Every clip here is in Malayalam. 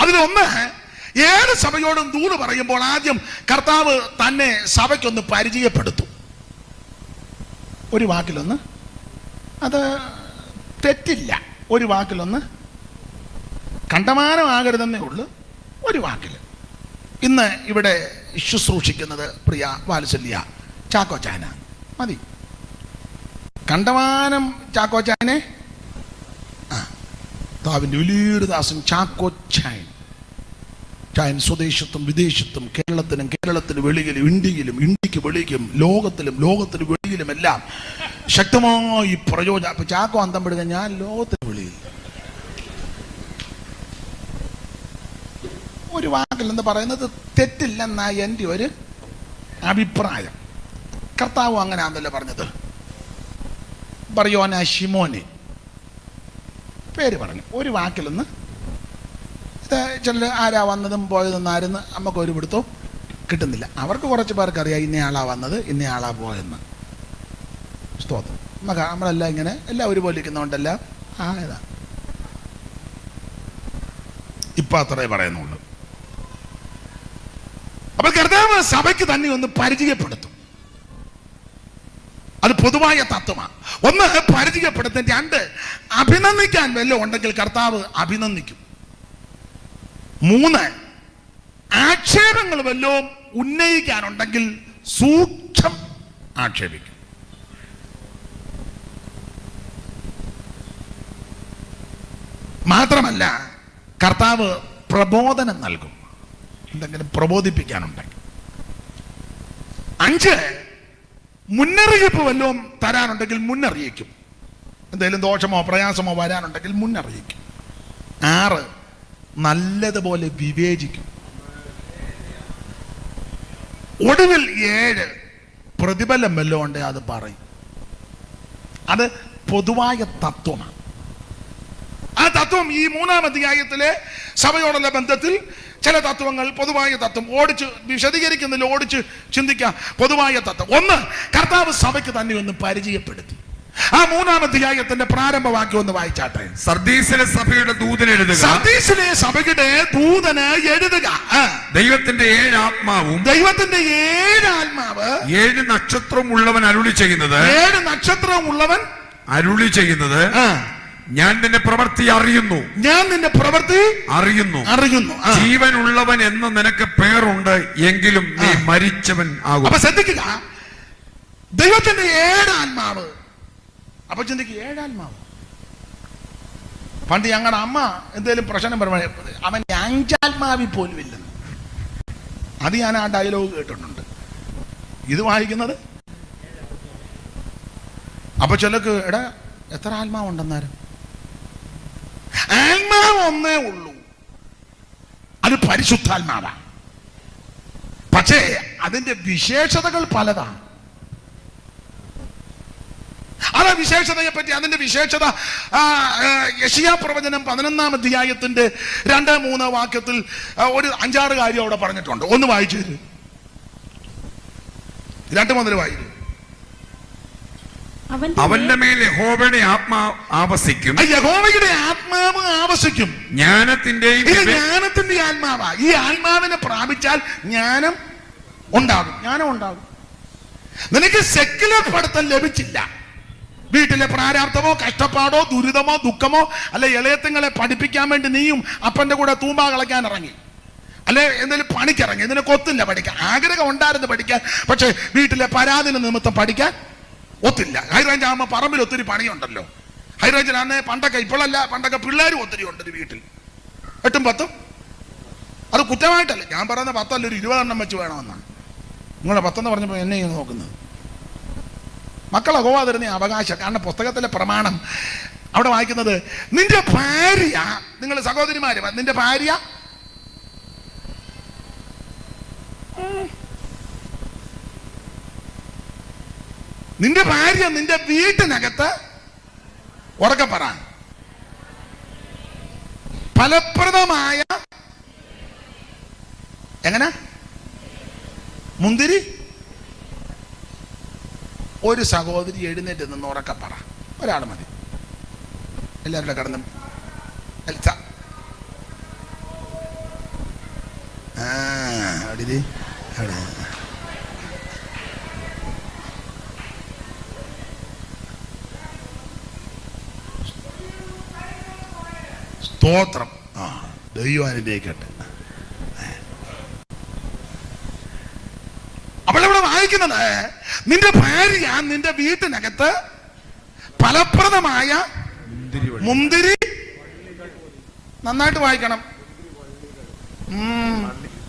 അതിലൊന്ന്, ഏത് സഭയോടും ദൂത് പറയുമ്പോൾ ആദ്യം കർത്താവ് തന്നെ സഭയ്ക്കൊന്ന് പരിചയപ്പെടുത്തും. ഒരു വാക്കിലൊന്ന്, അത് തെറ്റില്ല, ഒരു വാക്കിലൊന്ന്, കണ്ടമാനമാകരുതെന്നേ ഉള്ളൂ, ഒരു വാക്കിൽ. ഇന്ന് ഇവിടെ ശുശ്രൂഷിക്കുന്നത് പ്രിയ വാത്സല്യ ചാക്കോച്ചാന മതി. കണ്ടമാനം ചാക്കോച്ചാനെ, താവിൻ്റെ വലിയൊരു ദാസൻ ചാക്കോച്ചായൻ. ചായൻ സ്വദേശത്തും വിദേശത്തും, കേരളത്തിന് വെളിയിലും, ഇന്ത്യക്ക് വെളിയിലും, ലോകത്തിന് വെളിയിലും എല്ലാം ശക്തമായി പ്രയോജനം. അപ്പൊ ചാക്കോ അന്തം പെടുക, ഞാൻ ലോകത്തിന് വെളിയിൽ. ഒരു വാക്കിൽ എന്ന് പറയുന്നത് തെറ്റില്ലെന്നാണ് എൻ്റെ ഒരു അഭിപ്രായം. കർത്താവ് അങ്ങനെ ആണല്ലോ പറഞ്ഞത്. ബർയോന ശിമോനെ പേര് പറഞ്ഞു. ഒരു വാക്കിലൊന്ന്, ഇത് ചില ആരാ വന്നതും പോയതെന്നായിരുന്നു നമുക്ക് ഒരു പിടുത്തവും കിട്ടുന്നില്ല. അവർക്ക് കുറച്ച് പേർക്ക് അറിയാം ഇന്നയാളാ വന്നത്, ഇന്നയാളാ പോയെന്ന്. സ്തോത്രം. നമ്മളെല്ലാം ഇങ്ങനെ എല്ലാം ഒരുപോലെ ഇരിക്കുന്നതുകൊണ്ടല്ല ഏതാ ഇപ്പം അത്രേ പറയുന്നുള്ളൂ. അപ്പൊ കർത്താവ് സഭയ്ക്ക് തന്നെ ഒന്ന് പരിചയപ്പെടുത്തും. അത് പൊതുവായ തത്വമാണ്. ഒന്ന്, പരിചയപ്പെടുത്തും. രണ്ട്, അഭിനന്ദിക്കാൻ വല്ലതും ഉണ്ടെങ്കിൽ കർത്താവ് അഭിനന്ദിക്കും. മൂന്ന്, ആക്ഷേപങ്ങൾ വല്ലതും ഉന്നയിക്കാനുണ്ടെങ്കിൽ സൂക്ഷ്മം ആക്ഷേപിക്കും. മാത്രമല്ല കർത്താവ് പ്രബോധനം നൽകും, എന്തെങ്കിലും പ്രബോധിപ്പിക്കാനുണ്ടെങ്കിൽ. അഞ്ച്, മുന്നറിയിപ്പ് വല്ലതും തരാനുണ്ടെങ്കിൽ മുന്നറിയിക്കും. എന്തെങ്കിലും ദോഷമോ പ്രയാസമോ വരാനുണ്ടെങ്കിൽ മുന്നറിയിക്കും. ആറ്, നല്ലതുപോലെ വിവേചിക്കും. ഒടുവിൽ ഏഴ്, പ്രതിഫലം വല്ലതും ഉണ്ട് അത് പറയും. അത് പൊതുവായ തത്വമാണ്. ആ തത്വം ഈ 3-ാം അധ്യായത്തിലെ സഭയോടുള്ള ബന്ധത്തിൽ ചില തത്വങ്ങൾ, പൊതുവായ തത്വം ഓടിച്ച് വിശദീകരിക്കുന്നില്ല, ഓടിച്ച് ചിന്തിക്കാം. പൊതുവായ തത്വം ഒന്ന്, കർത്താവ് സഭയ്ക്ക് തന്നെ ഒന്ന് പരിചയപ്പെടുത്തി. ആ 3-ാം അധ്യായത്തിന്റെ പ്രാരംഭവാക്യം ഒന്ന് വായിച്ചാട്ടെ. സർദീസിലെ സഭയുടെ ദൂതന് എഴുതുക. സർദീസിലെ സഭയുടെ ദൂതന് എഴുതുക. ദൈവത്തിന്റെ 7 ആത്മാവും, ദൈവത്തിന്റെ 7 ആത്മാവ്, 7 നക്ഷത്രവും ഉള്ളവൻ അരുളി ചെയ്യുന്നത്, 7 നക്ഷത്രവും ഉള്ളവൻ അരുളി ചെയ്യുന്നത്, ഞാൻ നിന്റെ പ്രവൃത്തി അറിയുന്നു, ഞാൻ നിന്റെ പ്രവൃത്തി അറിയുന്നു. ജീവനുള്ളവൻ എന്ന് നിനക്ക് പേരുണ്ട്, എങ്കിലും നീ മരിച്ചവൻ ആകും. അപ്പൊ ശ്രദ്ധിക്കുക, ദൈവത്തിന്റെ 7 ആത്മാവ്. അപ്പൊ ചിന്തിക്കുക, 7 ആത്മാവ്. പണ്ട് ഞങ്ങളുടെ അമ്മ എന്തേലും പ്രശ്നം പറയുമ്പോൾ അവൻ 5 ആത്മാവിൽ പോലും ഇല്ലെന്ന്. അത് ഞാൻ ആ ഡയലോഗ് കേട്ടിട്ടുണ്ട്. ഇത് വായിക്കുന്നത് അപ്പൊ ചിലക്ക്, എടാ എത്ര ആത്മാവുണ്ടെന്നാരും? ആത്മാവ് ഒന്നേ ഉള്ളൂ, അത് പരിശുദ്ധാത്മാവാണ്. പക്ഷേ അതിന്റെ വിശേഷതകൾ പലതാണ്. ആ വിശേഷതയെ പറ്റി, അതിന്റെ വിശേഷത യെശയ്യാ പ്രവചനം 11-ാം അധ്യായത്തിന്റെ 2-3 വാക്യത്തിൽ ഒരു 5-6 കാര്യം അവിടെ പറഞ്ഞിട്ടുണ്ട്. ഒന്ന് വായിച്ചു തരും, 2 മുതൽ വായിച്ചു. അവന്റെ മേൽ യഹോവയുടെ ആത്മാവ് ആവസിക്കും. യഹോവയുടെ ആത്മാവ് ആവസിക്കും. ജ്ഞാനത്തിന്റെ ആത്മാവാ. ഈ ആത്മാവിനെ പ്രാപിച്ചാൽ ജ്ഞാനം ഉണ്ടാകും. നിനക്ക് സെക്യുലർ പഠിത്തം ലഭിച്ചില്ല. വീട്ടിലെ പ്രാരാബ്ധമോ കഷ്ടപ്പാടോ ദുരിതമോ ദുഃഖമോ അല്ലെ ഇളയത്തുങ്ങളെ പഠിപ്പിക്കാൻ വേണ്ടി നീയും അപ്പന്റെ കൂടെ തൂമ്പ കളയ്ക്കാൻ ഇറങ്ങി, അല്ലെ എന്തെങ്കിലും പണിക്കിറങ്ങി. ഇതിനൊക്കെ ഒത്തില്ല പഠിക്കാൻ. ആഗ്രഹം ഉണ്ടായിരുന്നു പഠിക്കാൻ, പക്ഷെ വീട്ടിലെ പരാതി നിമിത്തം പഠിക്കാൻ ഒത്തില്ല. ഹൈറേഞ്ച് ആകുമ്പോൾ പറമ്പിൽ ഒത്തിരി പണിയുണ്ടല്ലോ. ഹൈറേഞ്ചിലാന്നേ പണ്ടൊക്കെ, ഇപ്പോഴല്ല, പണ്ടൊക്കെ പിള്ളേരും ഒത്തിരി ഉണ്ട് വീട്ടിൽ, 8ഉം 10ഉം. അത് കുറ്റമായിട്ടല്ല ഞാൻ പറയുന്ന, 10 അല്ല, ഒരു 20 എണ്ണം വെച്ച് വേണമെന്നാണ്. നിങ്ങളെ 10 എന്ന് പറഞ്ഞപ്പോൾ എന്നെ ഇങ്ങനെ നോക്കുന്നത്. മക്കളെ പോവാതിരുന്ന അവകാശം. കാരണം പുസ്തകത്തിലെ പ്രമാണം അവിടെ വായിക്കുന്നത്, നിന്റെ ഭാര്യ, നിങ്ങൾ സഹോദരിമാര്, നിന്റെ ഭാര്യ നിന്റെ വീട്ടിനകത്ത് ഉറക്കെ പറ, ഫലപ്രദമായ എങ്ങനെ മുന്തിരി. ഒരു സഹോദരി എഴുന്നേറ്റ് നിന്ന് ഉറക്കെ പറ, ഒരാൾ മതി, എല്ലാവരുടെ കടന്നും. പാടിയത് അവിടെ. സ്തോത്രം. ആ, ദൈവം അനുഗ്രഹിക്കട്ടെ. അവളിവിടെ വായിക്കുന്നത്, നിന്റെ ഭാര്യ നിന്റെ വീട്ടിനകത്ത് ഫലപ്രദമായ മുന്തിരി, നന്നായിട്ട് വായിക്കണം.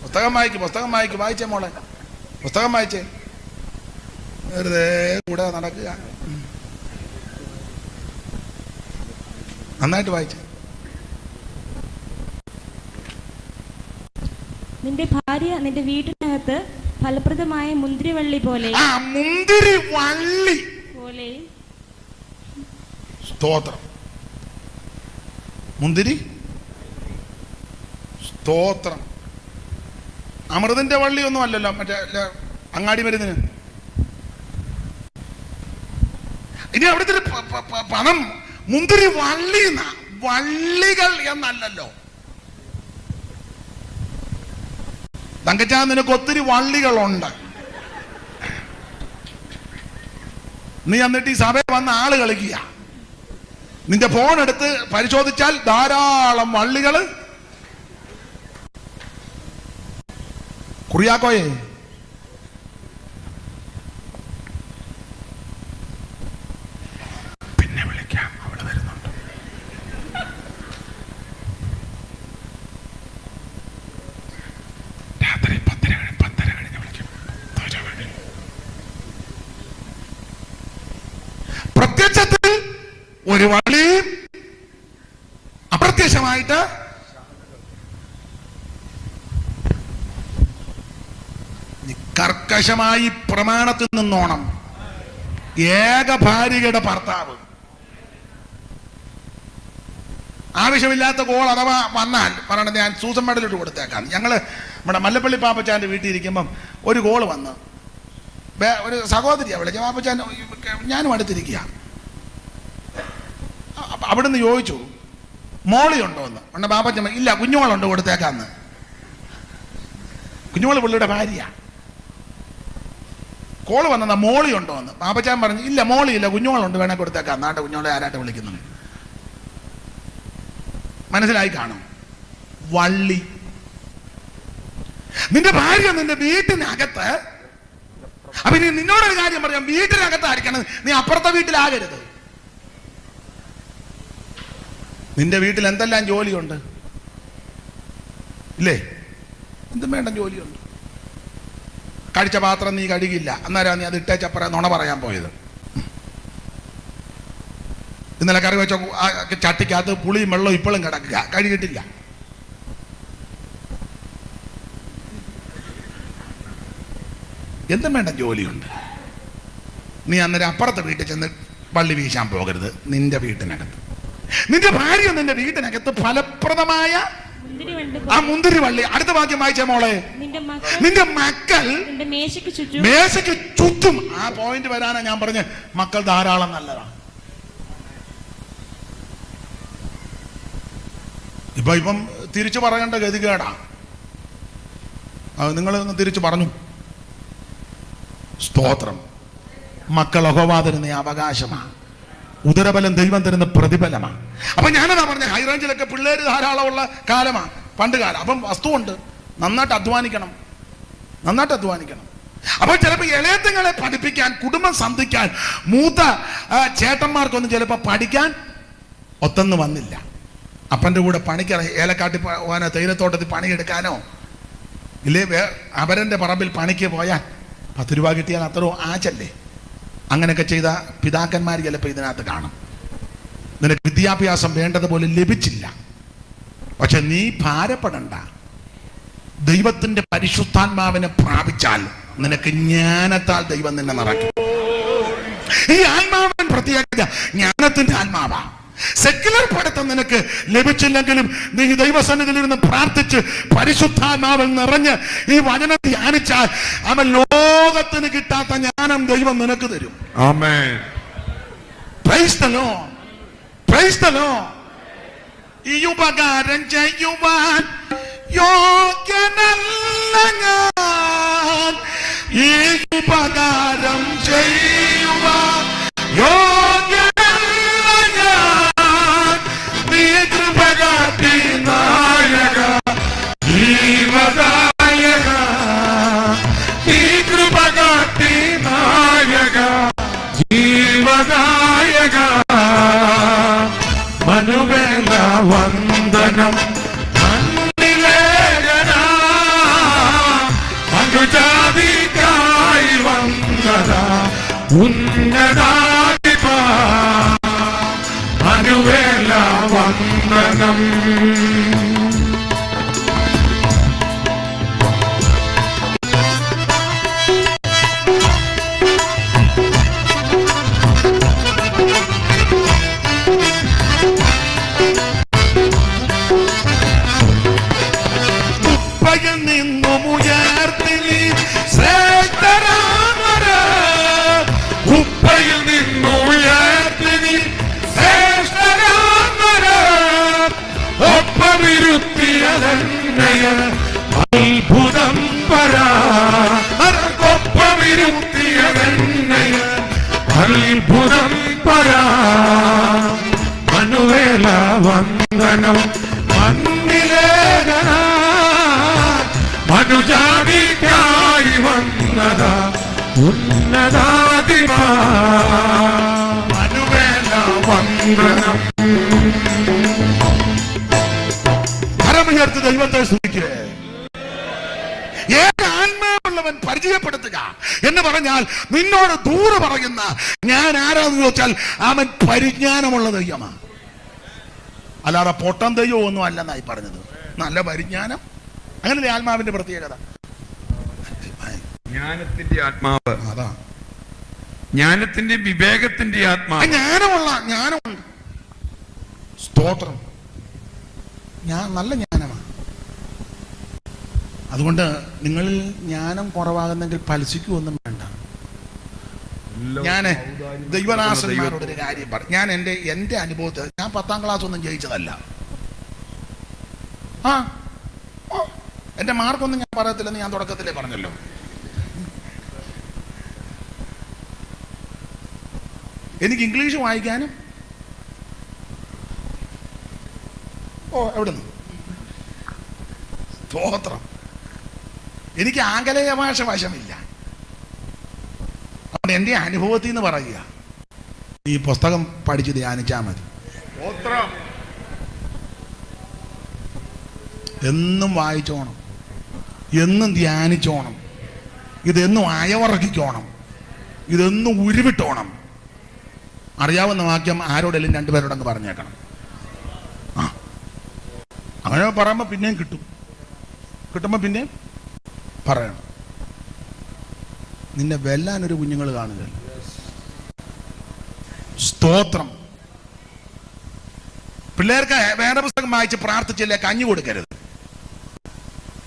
പുസ്തകം വായിച്ചേ മോളെ, പുസ്തകം വായിച്ചേ. വെറുതെ കൂടെ നടക്കുക. നന്നായിട്ട് വായിച്ചേ. നിന്റെ ഭാര്യ നിന്റെ വീട്ടിനകത്ത് ഫലപ്രദമായ മുന്തിരിവള്ളി പോലെ, ആ മുന്തിരി വള്ളി പോലെ. സ്തോത്രം. മുന്തിരി, സ്തോത്രം. അമൃതിന്റെ വള്ളി ഒന്നും അല്ലല്ലോ, മറ്റേ അങ്ങാടി മരുന്നിന്. ഇനി അവിടുത്തെ പണം മുന്തിരി വള്ളി, വള്ളികൾ എന്നല്ലല്ലോ. തങ്കച്ചാ, നിനക്ക് ഒത്തിരി വള്ളികളുണ്ട്. നീ എന്നിട്ട് ഈ സഭയിൽ വന്ന ആള് കളിക്കുക. നിന്റെ ഫോൺ എടുത്ത് പരിശോധിച്ചാൽ ധാരാളം വള്ളികള്. കുറിയാക്കോയെ, പിന്നെ വിളിക്കാം, അവള് വരുന്നുണ്ട്. രാത്രി 10:30 കഴിഞ്ഞ് വിളിക്കും. പ്രത്യക്ഷത്തിൽ ഒരു വള്ളിയും അപ്രത്യക്ഷമായിട്ട് കർക്കശമായി പ്രമാണത്തിൽ നിന്നോണം. ഏക ഭാര്യയുടെ ഭർത്താവ്. ആവശ്യമില്ലാത്ത കോൾ അഥവാ വന്നാൽ പറയണത്, ഞാൻ സൂസൻ മെഡലിട്ട് കൊടുത്തേക്കാം. ഞങ്ങള് നമ്മുടെ മല്ലപ്പള്ളി പാപ്പച്ചാന്റെ വീട്ടിൽ ഇരിക്കുമ്പം ഒരു കോള് വന്ന്, ഒരു സഹോദരിയാണ് വിളിച്ച. പാപ്പച്ചാൻ ഞാനും അടുത്തിരിക്കുക. അവിടുന്ന് ചോദിച്ചു, മോളി ഉണ്ടോ എന്ന്. ഉണ്ട പാപ്പച്ചൻ ഇല്ല, കുഞ്ഞുമോളുണ്ട്, കൊടുത്തേക്കാന്ന്. കുഞ്ഞുമോള് പുള്ളിയുടെ ഭാര്യ. കോള് വന്നെന്നാ മോളി ഉണ്ടോ എന്ന്. പാപ്പച്ചാൻ പറഞ്ഞു, ഇല്ല മോളി ഇല്ല, കുഞ്ഞുമോളുണ്ട്, വേണേ കൊടുത്തേക്കാം. നാട്ടെ കുഞ്ഞോളെ ആരാട്ടെ വിളിക്കുന്നത് മനസ്സിലായി കാണും. വള്ളി. നിന്റെ ഭാര്യ നിന്റെ വീട്ടിനകത്ത്. അപ്പൊ ഇനി നിന്നോടൊരു കാര്യം പറയാം, വീട്ടിനകത്ത് ആയിരിക്കണം, നീ അപ്പുറത്തെ വീട്ടിലാകരുത്. നിന്റെ വീട്ടിൽ എന്തെല്ലാം ജോലിയുണ്ട് ഇല്ലേ? എന്തും വേണ്ട ജോലിയുണ്ട്. കഴിച്ച പാത്രം നീ കഴുകില്ല, അന്നേരം നീ അത് ഇട്ടേച്ചപ്പറ നുണ പറയാൻ പോയത്. ഇന്നലെ കറി വെച്ച ചട്ടിക്കകത്ത് പുളിയും വെള്ളവും ഇപ്പോഴും കിടക്കുക, കഴുകിയിട്ടില്ല. എന്തും വേണ്ട ജോലിയുണ്ട്. നീ അന്നേരം അപ്പുറത്തെ വീട്ടിൽ ചെന്ന് വള്ളി വീശാൻ പോകരുത്. നിന്റെ വീട്ടിനകത്ത്, നിന്റെ ഭാര്യ നിന്റെ വീട്ടിനകത്ത് ഫലപ്രദമായ ആ മുന്തിരി വള്ളി. അടുത്ത വാക്യം വായിച്ച മോളെ, നിന്റെ മക്കൾ മേശയ്ക്ക് ചുറ്റും. ആ പോയിന്റ് വരാനാ ഞാൻ പറഞ്ഞ, മക്കൾ ധാരാളം നല്ലതാണ്. ഇപ്പം തിരിച്ചു പറയേണ്ട ഗതികേടാ. നിങ്ങൾ തിരിച്ചു പറഞ്ഞു. സ്തോത്രം. മക്കൾ യഹോവ തരുന്ന അവകാശമാണ്. ഉദരബലം ദൈവം തരുന്ന പ്രതിഫലമാണ്. അപ്പൊ ഞാനതാ പറഞ്ഞ, ഹൈറേഞ്ചിലൊക്കെ പിള്ളേര് ധാരാളമുള്ള കാലമാണ്, പണ്ട് കാലം. അപ്പം വസ്തുവുണ്ട്, നന്നായിട്ട് അധ്വാനിക്കണം. അപ്പൊ ചിലപ്പോൾ ഇളയത്തുങ്ങളെ പഠിപ്പിക്കാൻ, കുടുംബം സന്ധിക്കാൻ മൂത്ത ചേട്ടന്മാർക്കൊന്നും ചിലപ്പോൾ പഠിക്കാൻ ഒത്തൊന്നു വന്നില്ല. അപ്പൻ്റെ കൂടെ പണിക്ക് ഏലക്കാട്ടി പോകാനോ തേയിലത്തോട്ടത്തിൽ പണിയെടുക്കാനോ ഇല്ലേ, അവരൻ്റെ പറമ്പിൽ പണിക്ക് പോയാൽ 10 രൂപ കിട്ടിയാൽ അത്രയോ ആച്ചല്ലേ. അങ്ങനെയൊക്കെ ചെയ്ത പിതാക്കന്മാർ ചിലപ്പോൾ ഇതിനകത്ത് കാണും. നിനക്ക് വിദ്യാഭ്യാസം വേണ്ടതുപോലെ ലഭിച്ചില്ല, പക്ഷെ നീ ഭാരപ്പെടണ്ട. ദൈവത്തിന്റെ പരിശുദ്ധാത്മാവിനെ പ്രാപിച്ചാൽ നിനക്ക് ജ്ഞാനത്താൽ ദൈവം നിന്നെ നിറയ്ക്കും. ഈ ആത്മാവൻ പ്രത്യേകത ജ്ഞാനത്തിന്റെ ആത്മാവാ. സെക്യുലർ പഠിത്തം നിനക്ക് ലഭിച്ചില്ലെങ്കിലും നീ ദൈവസന്നിധിയിൽ ഇരുന്ന് പ്രാർത്ഥിച്ച് പരിശുദ്ധാത്മാവിൽ നിറഞ്ഞ് ഈ വചനം ധ്യാനിച്ചാൽ അവൻ ലോകത്തിന് കിട്ടാത്ത ജ്ഞാനം ദൈവം നിനക്ക് തരും. ആമേൻ. Praise the lord. Praise the lord. ഈ ഉപകാരം ചെയ്യുവാൻ യോഗ്യനല്ല ഞാൻ. ഉന്നതാധിപ അനുവേല വന്ദനം. ഉപ്പയിൽ നിന്നും ഉയർത്തി നീ ശ്രേഷ്ഠരാമര്. ഉപ്പയിൽ നിന്നുയർത്തി നീ ശ്രേഷ്ഠരാമര്. ഒപ്പമിരുത്തിയതന്നയ അത്ഭുതം പരാ. ഒപ്പമിരുത്തിയതന്നയ അത്ഭുതം പരാ. മനുവേല വന്ദനം. മണ്ണിലേഖന മനുജാതിക്കായി വന്നതാ ഉന്നതാധിപ മനുവേല വന്ദനം. കരമുയർത്തി ദൈവത്തെ സ്തുതിക്കുക. ഏത് ആത്മാവുള്ളവൻ പരിചയപ്പെടുത്തുക എന്ന് പറഞ്ഞാൽ നിന്നോട് ദൂരെ പറയുന്ന ഞാൻ ആരാന്ന് ചോദിച്ചാൽ അവൻ പരിജ്ഞാനമുള്ള ദൈവമാണ്. അല്ലാതെ പൊട്ടം ദൈവം ഒന്നും അല്ലെന്നായി പറഞ്ഞത്. നല്ല പരിജ്ഞാനം, അങ്ങനല്ലേ ആത്മാവിന്റെ പ്രത്യേകത. ജ്ഞാനത്തിന്റെ ആത്മാവ്, അതാ ജ്ഞാനത്തിന്റെ വിവേകത്തിന്റെ ആത്മാവ്. ജ്ഞാനമുണ്ട്. സ്തോത്രം. നല്ല ജ്ഞാനമാണ്. അതുകൊണ്ട് നിങ്ങളിൽ ജ്ഞാനം കുറവാകുന്നെങ്കിൽ ഫലിസിക്കൊന്നും വേണ്ട. ഞാൻ ദൈവദാസന്മാരോടൊരു കാര്യം പറഞ്ഞു. ഞാൻ എന്റെ അനുഭവത്തിൽ ഞാൻ 10ാം ക്ലാസ് ഒന്നും ജയിച്ചതല്ല. എന്റെ മാർക്കൊന്നും ഞാൻ പറയത്തില്ലെന്ന് ഞാൻ തുടക്കത്തിലേ പറഞ്ഞല്ലോ. എനിക്ക് ഇംഗ്ലീഷ് വായിക്കാനും എവിടുന്ന് സ്തോത്രം. എനിക്ക് ആംഗലേയ ഭാഷ വശമില്ല. അതുകൊണ്ട് എൻ്റെ അനുഭവത്തിൽ നിന്ന് പറയുക, ഈ പുസ്തകം പഠിച്ച് ധ്യാനിച്ചാൽ മതി. എന്നും വായിച്ചോണം, എന്നും ധ്യാനിച്ചോണം, ഇതെന്നും അയവറക്കിക്കോണം, ഇതെന്നും ഉരുവിട്ടോണം. അറിയാവുന്ന വാക്യം ആരോടെങ്കിലും 2 പേരോടങ്ങ് പറഞ്ഞേക്കണം. അങ്ങനെ പറയുമ്പോൾ പിന്നെയും കിട്ടുമ്പോൾ പിന്നെയും പറയണം. നിന്നെ വെല്ലാനൊരു കുഞ്ഞുങ്ങൾ കാണുകയല്ല. സ്തോത്രം. പിള്ളേർക്ക് വേറെ പുസ്തകം വായിച്ച് പ്രാർത്ഥിച്ചില്ലേ കഞ്ഞി കൊടുക്കരുത്.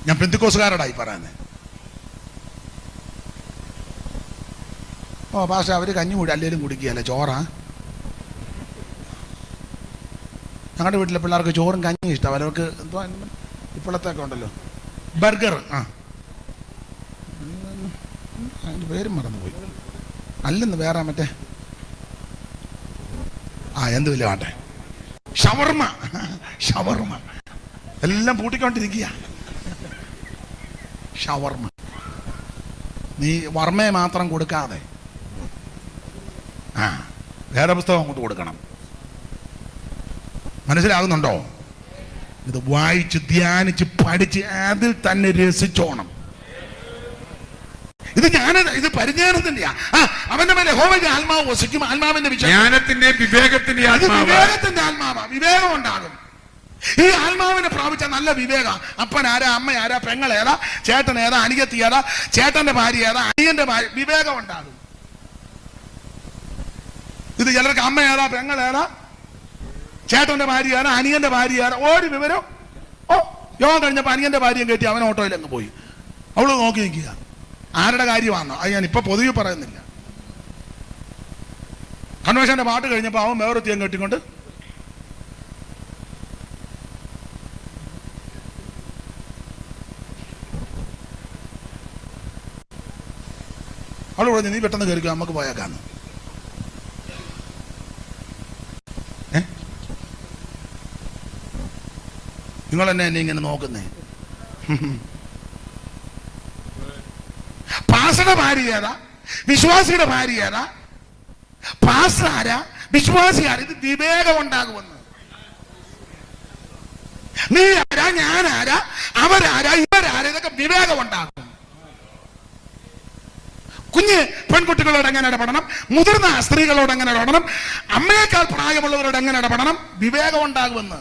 ഞാൻ പെന്തിക്കോസുകാരോടായി പറയുന്നത്. പക്ഷെ അവര് കഞ്ഞി കൂടി അല്ലേലും കുടിക്കുകയല്ലേ, ചോറാ. ഞങ്ങളുടെ വീട്ടിലെ പിള്ളേർക്ക് ചോറും കഞ്ഞിയും ഇഷ്ടം. അവർക്ക് എന്തുവാ ഇപ്പോഴത്തൊക്കെ ഉണ്ടല്ലോ ബർഗർ, അതിൻ്റെ പേരും മറന്നുപോയി. അല്ലെന്ന് വേറെ മറ്റേ എന്തുമില്ല വാട്ടെ, ഷവർമ്മ എല്ലാം പൂട്ടിക്കൊണ്ടിരിക്കുക. ഷവർമ്മ. നീ വർമ്മയെ മാത്രം കൊടുക്കാതെ വേറെ പുസ്തകം അങ്ങോട്ട് കൊടുക്കണം. മനസ്സിലാകുന്നുണ്ടോ? ഇത് വായിച്ച് ധ്യാനിച്ച് പഠിച്ച് അതിൽ തന്നെ രസിച്ചോണം. ഇത് പരിജ്ഞാനത്തിന്റെയാ. അവന്റെ മേലെ യഹോവയുടെ ആത്മാവ് വസിക്കും. ആത്മാവിന്റെ ജ്ഞാനത്തിന്റെ വിവേകത്തിന്റെ ആത്മാവ്. വിവേകം ഉണ്ടാകും. ഈ ആത്മാവിനെ പ്രാപിച്ച നല്ല വിവേക. അപ്പൻ ആരാ, അമ്മ ആരാ, പെങ്ങൾ ഏതാ, ചേട്ടൻ ഏതാ, അനിയത്തി ഏതാ, ചേട്ടന്റെ ഭാര്യ ഏതാ, അനിയന്റെ ഭാര്യ, വിവേകം ഉണ്ടാകും. ഇത് ചിലർക്ക് അമ്മ ഏതാ, പെങ്ങൾ ഏതാ, ചേട്ടന്റെ ഭാര്യ ഏതാ, അനിയന്റെ ഭാര്യ ഏതാ, ഒരു വിവരം. യോഗം കഴിഞ്ഞപ്പോ അനിയന്റെ ഭാര്യയും കയറ്റി അവൻ ഓട്ടോയിൽ അങ്ങ് പോയി. അവള് നോക്കി നിൽക്കുക. ആരുടെ കാര്യമാണോ അത് ഞാൻ ഇപ്പൊ പൊതുവെ പറയുന്നില്ല. കൺവെൻഷന്റെ പാട്ട് കഴിഞ്ഞപ്പോ അവൻ വേറൊത്തിയും കെട്ടിക്കൊണ്ട് അവള് പറഞ്ഞു, നീ പെട്ടെന്ന് കയറിക്കോ, നമുക്ക് പോയേക്കാന്ന്. നിങ്ങൾ എന്നെ ഇങ്ങനെ നോക്കുന്നേ. പാസ്റ്ററുടെ ഭാര്യ ഏതാ, വിശ്വാസിയുടെ ഭാര്യ ഏതാ, പാസ്റ്റർ ആരാ, വിശ്വാസി ആരാ, ഇത് വിവേകം ഉണ്ടാകുമെന്ന്. നീ ആരാ, ഞാൻ ആരാ, അവരാരാ, ഇവരാരാ, ഇതൊക്കെ വിവേകം ഉണ്ടാകും. കുഞ്ഞ് പെൺകുട്ടികളോട് എങ്ങനെ ഇടപെടണം, മുതിർന്ന സ്ത്രീകളോട് എങ്ങനെ ഇടപെടണം, അമ്മയേക്കാൾ പ്രായമുള്ളവരോട് എങ്ങനെ ഇടപെടണം, വിവേകം ഉണ്ടാകുമെന്ന്.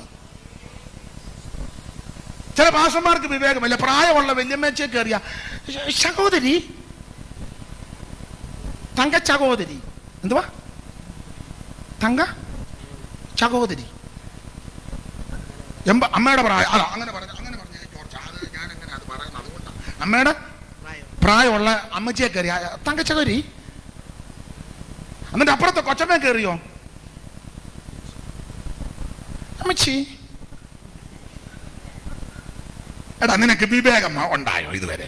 ചില ഭാഷന്മാർക്ക് വിവേകമില്ല. പ്രായമുള്ള വല്യമ്മച്ചയെ കയറിയ സഹോദരി, തങ്ക സഹോദരി, എന്തുവാ തങ്ക സഹോദരി, അമ്മയുടെ പ്രായം അല്ല അങ്ങനെ പറഞ്ഞു ജോർജ്. അത് ഞാൻ എങ്ങനെ അത് പറയുന്നത്? അതുകൊണ്ടാണ് അമ്മയുടെ പ്രായമുള്ള അമ്മച്ചിയെ കയറിയ തങ്ക സഹോദരി. എന്നിട്ട് അപ്പുറത്തെ കൊച്ചമ്മയെ കയറിയോ അമ്മച്ചി. എടാ, നിനക്ക് വിവേകം ഉണ്ടായോ ഇതുവരെ?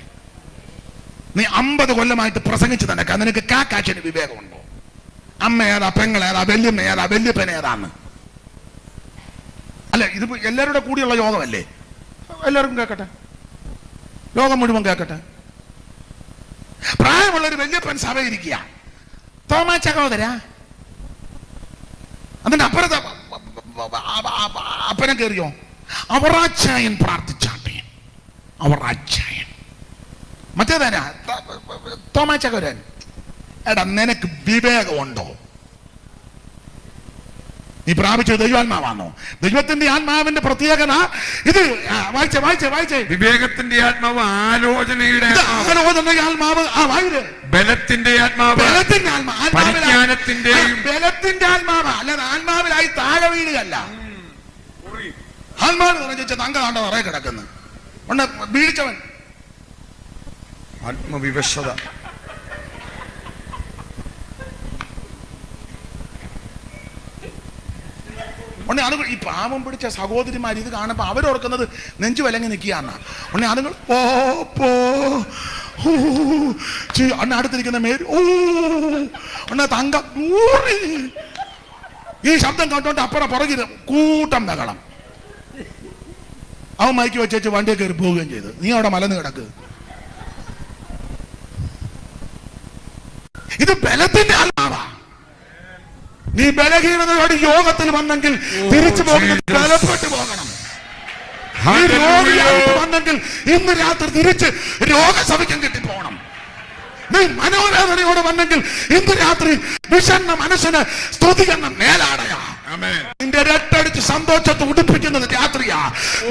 നീ 50 കൊല്ലമായിട്ട് പ്രസംഗിച്ച് തന്നെ നിനക്ക് കാക്കാച്ചിന് വിവേകമുണ്ടോ? അമ്മ ഏതാ, പെങ്ങളേതാ, വല്യമ്മ ഏതാ, വല്യപ്പൻ ഏതാന്ന്? അല്ല, ഇത് എല്ലാവരുടെ കൂടിയുള്ള യോഗമല്ലേ? എല്ലാവർക്കും കേൾക്കട്ടെ, ലോകം മുഴുവൻ കേൾക്കട്ടെ. പ്രായമുള്ളൊരു വല്യപ്പൻ സഭയിരിക്കുക, തോമാ സഹോദരാ. അതിന്റെ അപ്പുറത്തെ അപ്പനെ കയറിയോ അവറാച്ചായൻ പ്രാർത്ഥിച്ചാട്ടെ, അവറാച്ചായൻ. മറ്റേതാനാ തോമാ സഹോദരൻ. എടാ, നിനക്ക് വിവേകമുണ്ടോ? നീ പ്രാപിച്ചത് ദൈവാത്മാവാണോ? ദൈവത്തിന്റെ ആത്മാവിന്റെ പ്രത്യേകത ഇത്. വായിച്ചേ. വിവേകത്തിന്റെ ആത്മാവ് ആലോചനയുടെ ആത്മാവ്, ബലത്തിന്റെ ആത്മാവ്, പരിജ്ഞാനത്തിന്റെയും ബലത്തിന്റെ ആത്മാവ്. അല്ലാതെ ആത്മാവിലായി താഴെ വീഴുകയല്ല. ആത്മാവ് പറഞ്ഞ തങ്ക താണ്ട നിറയെ കിടക്കുന്നു ഉണ്ട് വീഴ്ചവൻ. ആത്മവിവശത. ഉടനെ അതുങ്ങൾ ഈ പാവം പിടിച്ച സഹോദരിമാർ ഇത് കാണുമ്പോൾ അവരോർക്കുന്നത് നെഞ്ചു വിലങ്ങി നിൽക്കുകയാണ്. ഉടനെ അതുങ്ങൾ അണ്ണ അടുത്തിരിക്കുന്ന മേരി ഉണ്ണ തങ്ക ഈ ശബ്ദം കേട്ടോണ്ട് അപ്പുറം പുറകിൽ കൂട്ടം ബഹളം. അവൻ മൈക്ക് വെച്ചു വണ്ടിയെ കയറി പോവുകയും ചെയ്തു. നീ അവിടെ മലന്ന് കിടക്ക്. ഇത് ബലത്തിന്റെ ആത്മാവാ. നീ ബലഹീനതയോട് യോഗത്തിൽ വന്നെങ്കിൽ തിരിച്ചു പോകുന്നത് ബലപ്പെട്ട് പോകണം. വന്നെങ്കിൽ ഇന്ന് രാത്രി തിരിച്ച് രോഗസഭയ്ക്കും കിട്ടിപ്പോകണം. നീ മനോവേദനയോട് വന്നെങ്കിൽ ഇന്ന് രാത്രി വിഷണ്ണ മനസ്സിന് സ്തുതി എന്ന മേലാടയാ. നിന്റെ രട്ടടിച്ച് സന്തോഷത്തെ ഉടുപ്പിക്കുന്നത് രാത്രിയാ.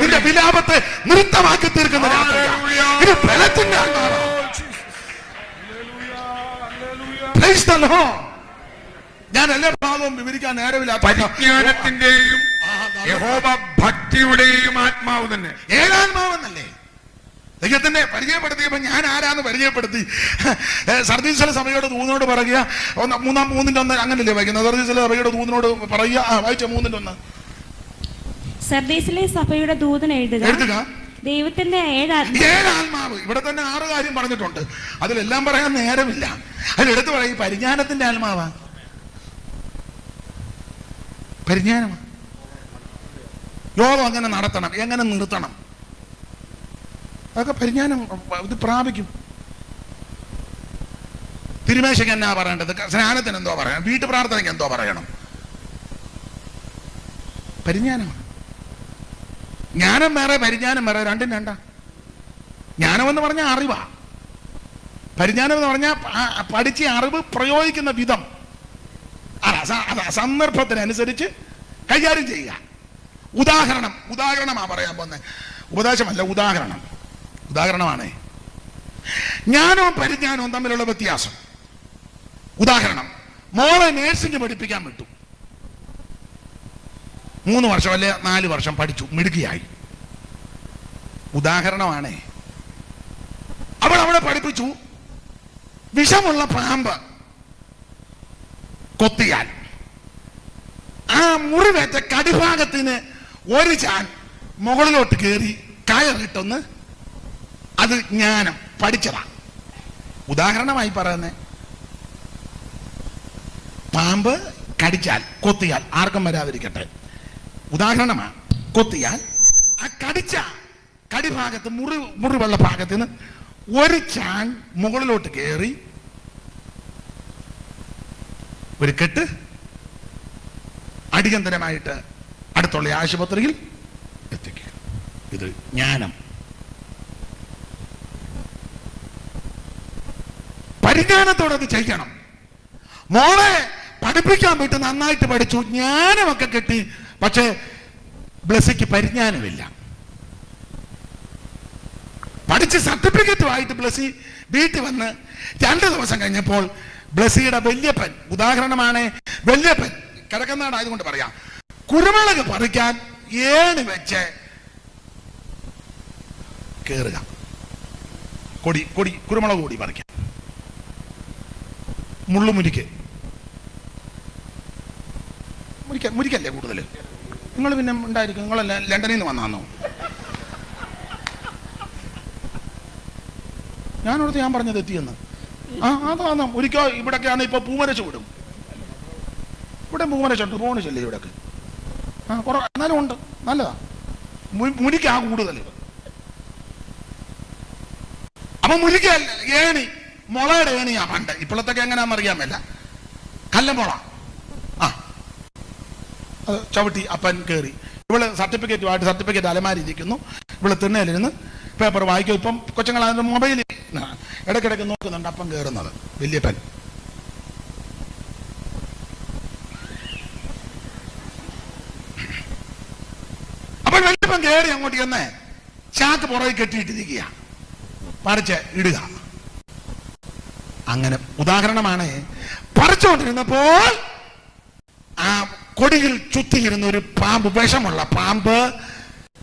നിന്റെ വിലാപത്തെ നൃത്തമാക്കി തീർക്കുന്ന രാത്രിയാ. ഇത് ബലത്തിന്റെ ആത്മാവാ. Praise the Lord. ഞാൻ എല്ലാ ഭാഗവും വിവരിക്കാൻ നേരമില്ല. പരിജ്ഞാനത്തിന്റെയും യഹോവ ഭക്തിയുടെയും ആത്മാവ് തന്നെ. ഏകാത്മാവെന്നല്ലേ ദൈവത്തിന്റെ പരിചയപ്പെടുത്തിയപ്പോ ഞാൻ ആരാന്ന് പരിചയപ്പെടുത്തി. സർദീസിലെ സഭയുടെ ദൂതനോട് പറയുക, 3:1 അങ്ങനല്ലേ വായിക്കുന്നത്? സർദീസിലെ സഭയുടെ ദൂതനോട് പറയുക. വായിച്ച 3:1. സർദീസിലെ സഭയുടെ ദൂതൻ എഴുതുക, ദൈവത്തിന്റെ ഏഴാത്മാവ്. ഇവിടെ തന്നെ 6 കാര്യം പറഞ്ഞിട്ടുണ്ട്. അതിലെല്ലാം പറയാൻ നേരമില്ല. അതിലെടുത്ത് പറയും പരിജ്ഞാനത്തിന്റെ ആത്മാവാ. പരിജ്ഞാനമാണ്. യോഗം എങ്ങനെ നടത്തണം, എങ്ങനെ നിർത്തണം, അതൊക്കെ പരിജ്ഞാനം ഇത് പ്രാപിക്കും. തിരുമേശയ്ക്ക് എന്നാ പറയേണ്ടത്, സ്നാനത്തിന് എന്തോ പറയണം, വീട്ടു പ്രാർത്ഥനയ്ക്ക് എന്തോ പറയണം, പരിജ്ഞാനമാണ്. ജ്ഞാനം വേറെ, പരിജ്ഞാനം വേറെ, രണ്ടും രണ്ടാ. ജ്ഞാനം എന്ന് പറഞ്ഞാൽ അറിവാ. പരിജ്ഞാനം എന്ന് പറഞ്ഞാൽ പഠിച്ച അറിവ് പ്രയോഗിക്കുന്ന വിധം, സന്ദർഭത്തിനനുസരിച്ച് കൈകാര്യം ചെയ്യുക. ഉദാഹരണമാ പറയാൻ പോന്നെ, ഉപദേശമല്ല, ഉദാഹരണമാണ്. ജ്ഞാനവും പരിജ്ഞാനവും തമ്മിലുള്ള വ്യത്യാസം. ഉദാഹരണം, മോളെ നേഴ്സിംഗ് പഠിപ്പിക്കാൻ വിട്ടു. 3 വർഷം അല്ലെ 4 വർഷം പഠിച്ചു, മിടുക്കിയായി. ഉദാഹരണമാണേ. അവൾ അവിടെ പഠിപ്പിച്ചു, വിഷമുള്ള പാമ്പ് കൊത്തിയാൽ ആ മുറിവേറ്റ കടിഭാഗത്തിന് ഒരു ചാൻ മുകളിലോട്ട് കയറി കയറിട്ടൊന്ന്, അത് ജ്ഞാനം പഠിച്ചതാ. ഉദാഹരണമായി പറയുന്നേ, പാമ്പ് കടിച്ചാൽ, കൊത്തിയാൽ, ആർക്കും വരാതിരിക്കട്ടെ, ഉദാഹരണമാണ്. കൊത്തിയാൽ ആ കടിച്ച കടിഭാഗത്ത് മുറിവുള്ള ഭാഗത്തിന് ഒരു ചാൻ മുകളിലോട്ട് കയറി ഒരു കെട്ട് അടിയന്തരമായിട്ട് അടുത്തുള്ള ആശുപത്രിയിൽ എത്തിക്കുക. ഇത് ജ്ഞാനം. പരിജ്ഞാനത്തോടെ അത് ചെയ്യണം. മോളെ പഠിപ്പിക്കാൻ വിട്ട് നന്നായിട്ട് പഠിച്ചു, ജ്ഞാനമൊക്കെ കിട്ടി, പക്ഷേ ബ്ലസ്സിക്ക് പരിജ്ഞാനമില്ല. പഠിച്ച് സർട്ടിഫിക്കറ്റുമായിട്ട് ബ്ലസ്സി വീട്ടിൽ വന്ന് 2 ദിവസം കഴിഞ്ഞപ്പോൾ ബ്ലസ്സിയുടെ വല്യപ്പൻ, ഉദാഹരണമാണ്, വല്യപ്പൻ കിഴക്കനാടായതുകൊണ്ട് പറയാം, കുരുമുളക് പറിക്കാൻ ഏണി വെച്ച് കേറുക, കുരുമുളക് കൂടി പറിക്കാൻ, മുരിക്കല്ലേ കൂടുതൽ. നിങ്ങൾ പിന്നെ ഉണ്ടായിരിക്കും, നിങ്ങളല്ല ലണ്ടനിൽ നിന്ന് വന്നാന്നോ? ഞാനോടത്ത് ഞാൻ പറഞ്ഞത് എത്തിയെന്ന്. അതാ ഒരിക്കൽ ഇവിടൊക്കെയാണ് ഇപ്പൊ പൂമരച്ച് വിടും. ഇവിടെ പൂമരച്ചുണ്ട്, പോണിച്ചല്ലേ ഇവിടൊക്കെ. എന്നാലും ഉണ്ട്, നല്ലതാ. മുരിക്കാ കൂടുതൽ. അപ്പൊ മുരിക്ക ഏണി, മുളയുടെ ഏണിയാ പണ്ട്. ഇപ്പോഴത്തൊക്കെ എങ്ങനെയാണെന്ന് അറിയാമല്ല, കല്ലമുള. അത് ചവിട്ടി അപ്പൻ കയറി. ഇവള് സർട്ടിഫിക്കറ്റ് അലമാരി ഇരിക്കുന്നു, ഇവള് തിണ്ണയിലിരുന്ന് പേപ്പർ വായിക്കും. ഇപ്പം കൊച്ചുങ്ങൾ അതിന്റെ മൊബൈലിൽ ഇടയ്ക്കിടയ്ക്ക് നോക്കുന്നുണ്ട് അപ്പം കയറുന്നത് വല്യപ്പൻ. അപ്പോൾ വല്യപ്പൻ കയറി അങ്ങോട്ട് ചെന്ന് ചാക്ക് പുറകെ കെട്ടിയിട്ടിരിക്കുക, പറിച്ച് ഇടുക. അങ്ങനെ ഉദാഹരണമാണ്. പറിച്ചുകൊണ്ടിരുന്നപ്പോൾ ആ കൊടിയിൽ ചുറ്റിയിരുന്ന ഒരു പാമ്പ്, വിഷമുള്ള പാമ്പ്,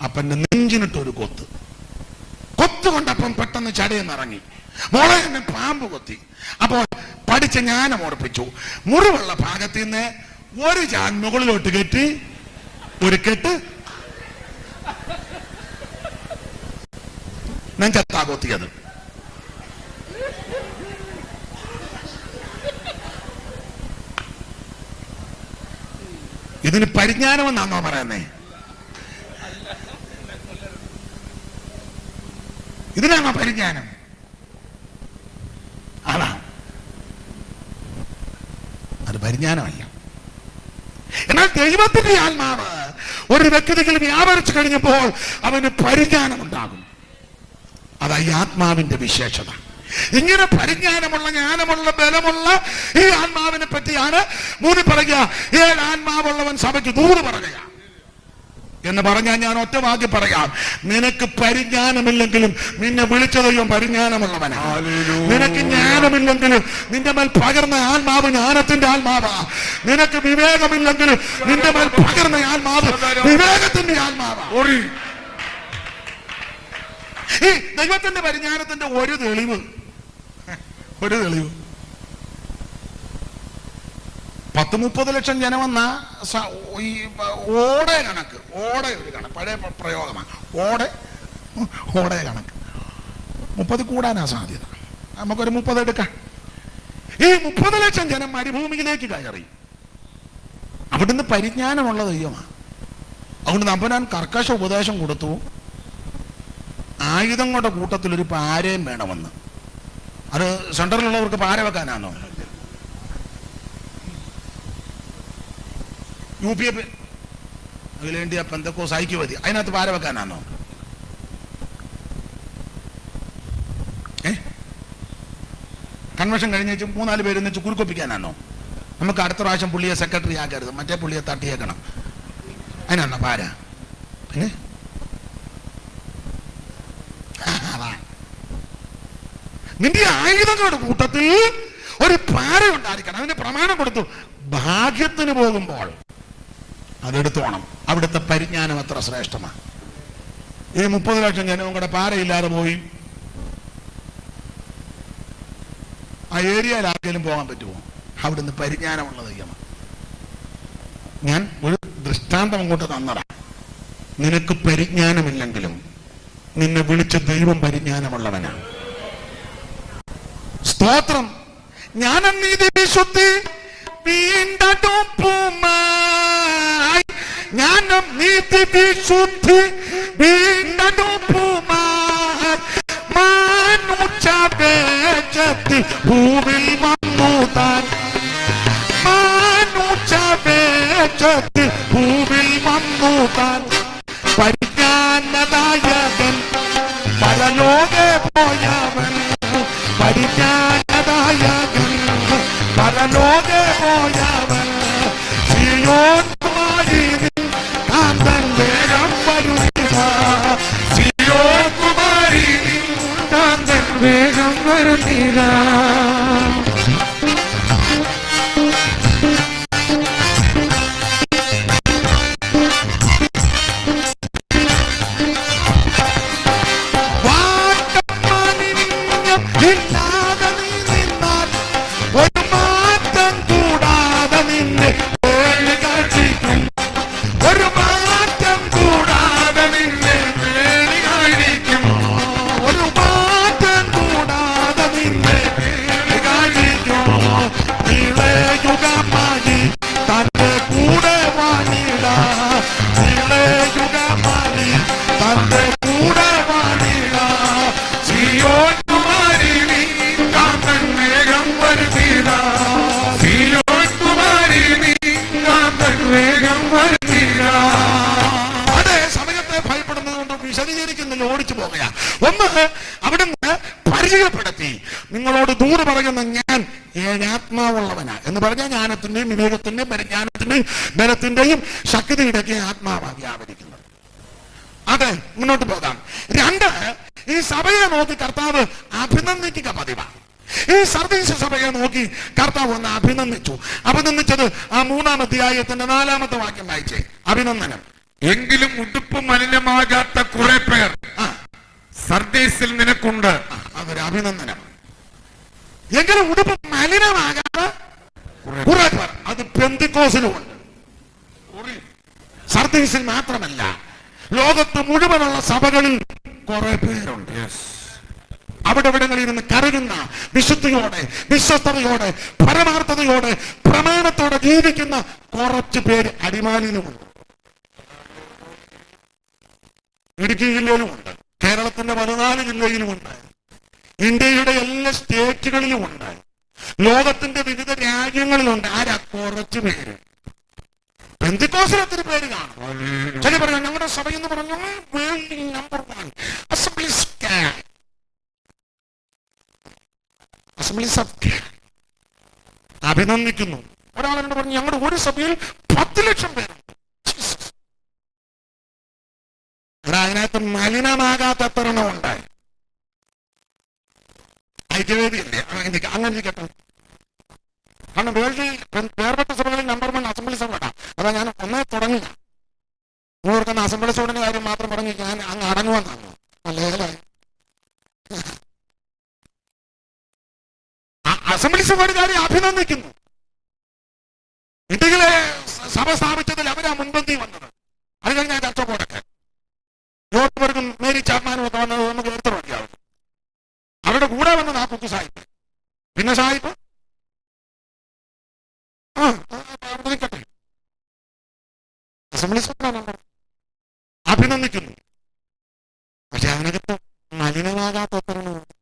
അപ്പന്റെ നെഞ്ചിനിട്ടൊരു കൊത്തുകൊണ്ടപ്പം പെട്ടെന്ന് ചടയെന്നിറങ്ങി. മോളെ എന്നെ പാമ്പ് കൊത്തി. അപ്പോൾ പഠിച്ച ജ്ഞാനം ഓർപ്പിച്ചു. മുറിവുള്ള ഭാഗത്ത് നിന്ന് ഒരു ചാൻ മുകളിലോട്ട് കെട്ടി ഒരു കെട്ട് നെഞ്ചത്താ കൊത്തിയത്. ഇതിന് പരിജ്ഞാനമെന്നാണോ പറയുന്നേ? ഇതിനാണോ പരിജ്ഞാനം? അതാ, അത് പരിജ്ഞാനമല്ല. എന്നാൽ ദൈവത്തിന്റെ ആത്മാവ് ഒരു വ്യക്തിയിൽ വ്യാപരിച്ചു കഴിഞ്ഞപ്പോൾ അവന് പരിജ്ഞാനമുണ്ടാകും. അതാ ഈ ആത്മാവിന്റെ വിശേഷത. ഇങ്ങനെ പരിജ്ഞാനമുള്ള, ജ്ഞാനമുള്ള, ബലമുള്ള ഈ ആത്മാവിനെ പറ്റിയാണ് മൂന്ന് പറയുക. 7 ആത്മാവുള്ളവൻ സഭയ്ക്ക് 100 പറയുക എന്ന് പറഞ്ഞാൽ ഞാൻ ഒറ്റ വാക്കി പറയാം. നിനക്ക് പരിജ്ഞാനമില്ലെങ്കിലും നിന്നെ വിളിച്ച ദൈവം പരിജ്ഞാനമുള്ളവനാണ്. നിനക്ക് ജ്ഞാനമില്ലെങ്കിലും നിന്റെ മേൽ പകർന്ന ആത്മാവ് ജ്ഞാനത്തിന്റെ ആത്മാവാ. നിനക്ക് വിവേകമില്ലെങ്കിലും നിന്റെ മേൽ പകർന്ന ആത്മാവ് വിവേകത്തിന്റെ ആത്മാവാ. ഈ ദൈവത്തിന്റെ പരിജ്ഞാനത്തിന്റെ ഒരു തെളിവ് 10-30 ലക്ഷം ജനമെന്ന ഈ ഓടെ കണക്ക്, ഒരു കണക്ക്, പഴയ പ്രയോഗമാണ്. ഓടെ കണക്ക് 30 കൂടാനാ സാധ്യത. നമുക്കൊരു 30 എടുക്കാം. ഈ 30 ലക്ഷം ജനം മരുഭൂമിയിലേക്ക് കയറി. അവിടുന്ന് പരിജ്ഞാനമുള്ള ദൈവമാണ്. അതുകൊണ്ട് നമ്പനാൻ കർക്കശ ഉപദേശം കൊടുത്തു, ആയുധങ്ങളുടെ കൂട്ടത്തിൽ ഒരു പാരയും വേണമെന്ന്. അത് സെന്ററിലുള്ളവർക്ക് പാര വെക്കാനാണോ? UPF അഖിലേന്ത്യാ പെന്തക്കോസ്ത് ഐക്യവേദി, അതിനകത്ത് പാര വെക്കാനാണോ? കൺവെൻഷൻ കഴിഞ്ഞ് 3-4 പേര് വെച്ച് കുറുക്കൊപ്പിക്കാനാണോ? നമുക്ക് അടുത്ത പ്രാവശ്യം പുള്ളിയെ സെക്രട്ടറി ആക്കരുത്, മറ്റേ പുള്ളിയെ തട്ടിയേക്കണം, അതിനാണോ പാര? നിന്റെ ആയുധങ്ങളുടെ കൂട്ടത്തിൽ ഒരു പാര ഉണ്ടായിരിക്കണം. അതിന് പ്രമാണം കൊടുത്തു, ഭാഗ്യത്തിന് പോകുമ്പോൾ അതെടുത്തോണം. അവിടുത്തെ പരിജ്ഞാനം അത്ര ശ്രേഷ്ഠമാണ്. ഈ 30 ലക്ഷം ജനവും കൂടെ പാരയില്ലാതെ പോയി ആ ഏരിയയിൽ ആർക്കെങ്കിലും പോകാൻ പറ്റുമോ? അവിടുന്ന് പരിജ്ഞാനമുള്ള ദൈവമാണ്. ഞാൻ ഒരു ദൃഷ്ടാന്തം അങ്ങോട്ട് തന്നടാ. നിനക്ക് പരിജ്ഞാനമില്ലെങ്കിലും നിന്നെ വിളിച്ച ദൈവം പരിജ്ഞാനമുള്ളവനാണ്. സ്തോത്രം. ജ്ഞാനം, നീതി, വിശുദ്ധി വീണ്ടെടുപ്പുമായി, ജ്ഞാനം, നീതി, വിശുദ്ധി വീണ്ടെടുപ്പുമായി മാനുഷവേഷത്തിൽ ഭൂമിൽ വന്നു താൻ. മാനുഷവേഷത്തിൽ ഭൂമിൽ വന്നു താൻ. പരിജ്ഞാനദായകൻ പരലോകെ പോയവൻ, പരിജ്ഞാനദായ വരുന്നീരാ. ഇല്ലാതെ നീ നിന്നാൽ ഒരു മാറ്റം കൂടാതെ നിന്നെ വേളി കാഴ്ചിക്കും. ഒരു മാറ്റം കൂടാതെ നിന്നെ വേളി കാഴ്ചിക്കും. ഒരു മാറ്റം കൂടാതെ നിന്നെ വേളി കാഴ്ചിക്കും. ഇളയുഗമായി തന്റെ കൂടെ വാണിടാ. ഇളയുഗമായി തന്റെ കൂടെ വാണിടാ. സിയോൻ കുമാരി നീ കാന്തൻ വേഗം വരുന്നീരാ. സിയോൻ കുമാരി നീ കാന്തൻ വേഗം വരുന്നീരാ. അതേ സമയത്തെ ഭയപ്പെടുന്നത് കൊണ്ട് വിശദീകരിക്കുന്നില്ല, ഓടിച്ചു പോകുക. ഒന്ന് അവിടുന്ന് പരിചയപ്പെടുത്തി, നിങ്ങളോട് ദൂരെ പറയുന്ന ഞാൻ ഏഴാത്മാവുള്ളവനാ എന്ന് പറഞ്ഞാൽ ജ്ഞാനത്തിന്റെയും വിവേകത്തിന്റെയും പരിജ്ഞാനത്തിന്റെയും ബലത്തിന്റെയും ശക്തിയുടെയൊക്കെ ആത്മാവാ വ്യാപരിക്കുന്നത്. അതെ, മുന്നോട്ട് പോകാം. രണ്ട്, ഈ സഭയെ നോക്കി കർത്താവ് അഭിനന്ദിക്കുക പതിവാണ്. ഈ സർദീസ് സഭയെ നോക്കി കർത്താവ് ഒന്ന് അഭിനന്ദിച്ചത് ആ 3-ാം അധ്യായത്തിന്റെ 4-ാമത്തെ വാക്യം വായിച്ചേ. അഭിനന്ദനം. എങ്കിലും ഉടുപ്പ് മലിനമാകാത്ത കുറെ പേർ സർദീസിൽ നിനക്കുണ്ട്. അതൊരു അഭിനന്ദനം. എങ്കിലും ഉടുപ്പ് മലിനമാകാത്ത കുറെ പേർ, അത് പെന്തിക്കോസിലുമുണ്ട്. സർദീസിൽ മാത്രമല്ല, ലോകത്ത് മുഴുവനുള്ള സഭകളിൽ കുറെ പേരുണ്ട്. അവിടെ ഇവിടങ്ങളിൽ നിന്ന് കരയുന്ന, വിശുദ്ധിയോടെ, വിശ്വസ്തയോടെ, പരമാർത്ഥതയോടെ, പ്രമാണത്തോടെ ജീവിക്കുന്ന കുറച്ച് പേര് അടിമാലിയിലുമുണ്ട്. ഇടുക്കി ജില്ലയിലുമുണ്ട്, കേരളത്തിന്റെ 14 ജില്ലയിലുമുണ്ട്, ഇന്ത്യയുടെ എല്ലാ സ്റ്റേറ്റുകളിലുമുണ്ട്, ലോകത്തിന്റെ വിവിധ രാജ്യങ്ങളിലുണ്ട്. ആരാ? കുറച്ച് പേര്. പെന്തിക്കോസിൽ ഒത്തിരി പേര് കാണും. ചില പറയാം ഞങ്ങളുടെ സഭ എന്ന് പറഞ്ഞു നമ്പർ 1 അസംബ്ലീസ് ഓഫ് അഭിനന്ദിക്കുന്നു. ഒരാളെന്നോട് പറഞ്ഞു ഞങ്ങളുടെ ഒരു സഭയിൽ 10 ലക്ഷം പേരുണ്ട്. അതിനകത്ത് മലിനമാകാത്ത എത്രണ്ണം ഉണ്ടായി. ഐക്യവേദിയല്ലേ അങ്ങനെ ഇരിക്കട്ടെ. കാരണം വേർപെട്ട സഭകളിൽ നമ്പർ 1 അസംബ്ലീസ് ഓഫ് ഗോഡ്. അതാ ഞാൻ ഒന്നേ തുടങ്ങില്ല. നിങ്ങൾക്കുന്ന അസംബ്ലീസ് ഓഫിന്റെ കാര്യം മാത്രം പറഞ്ഞ് ഞാൻ അങ്ങ് അടങ്ങുവെന്നാണ്. ലേഖലായി അസംബ്ലീസ് ഓഫ് ഗോഡുകാരെ അഭിനന്ദിക്കുന്നു. ഇന്ത്യയിലെ സഭ സ്ഥാപിച്ചതിൽ അവരാ മുൻപന്തി വന്നത്. അത് കഴിഞ്ഞാൽ ചർച്ചക്കോടൊക്കെ യോർവർക്കും മേരി ചാപ്മാനും ഒക്കെ വന്നത് നമുക്ക് എടുത്തു നോക്കിയാവും. അവരുടെ കൂടെ വന്നത് ആ കുക്കു സാഹിബ്, പിന്നെ സാഹിബ് അഭിനന്ദിക്കുന്നു. പക്ഷെ അതിനകത്ത് മലിനമാകാത്ത എത്രണ്ണമുണ്ട്.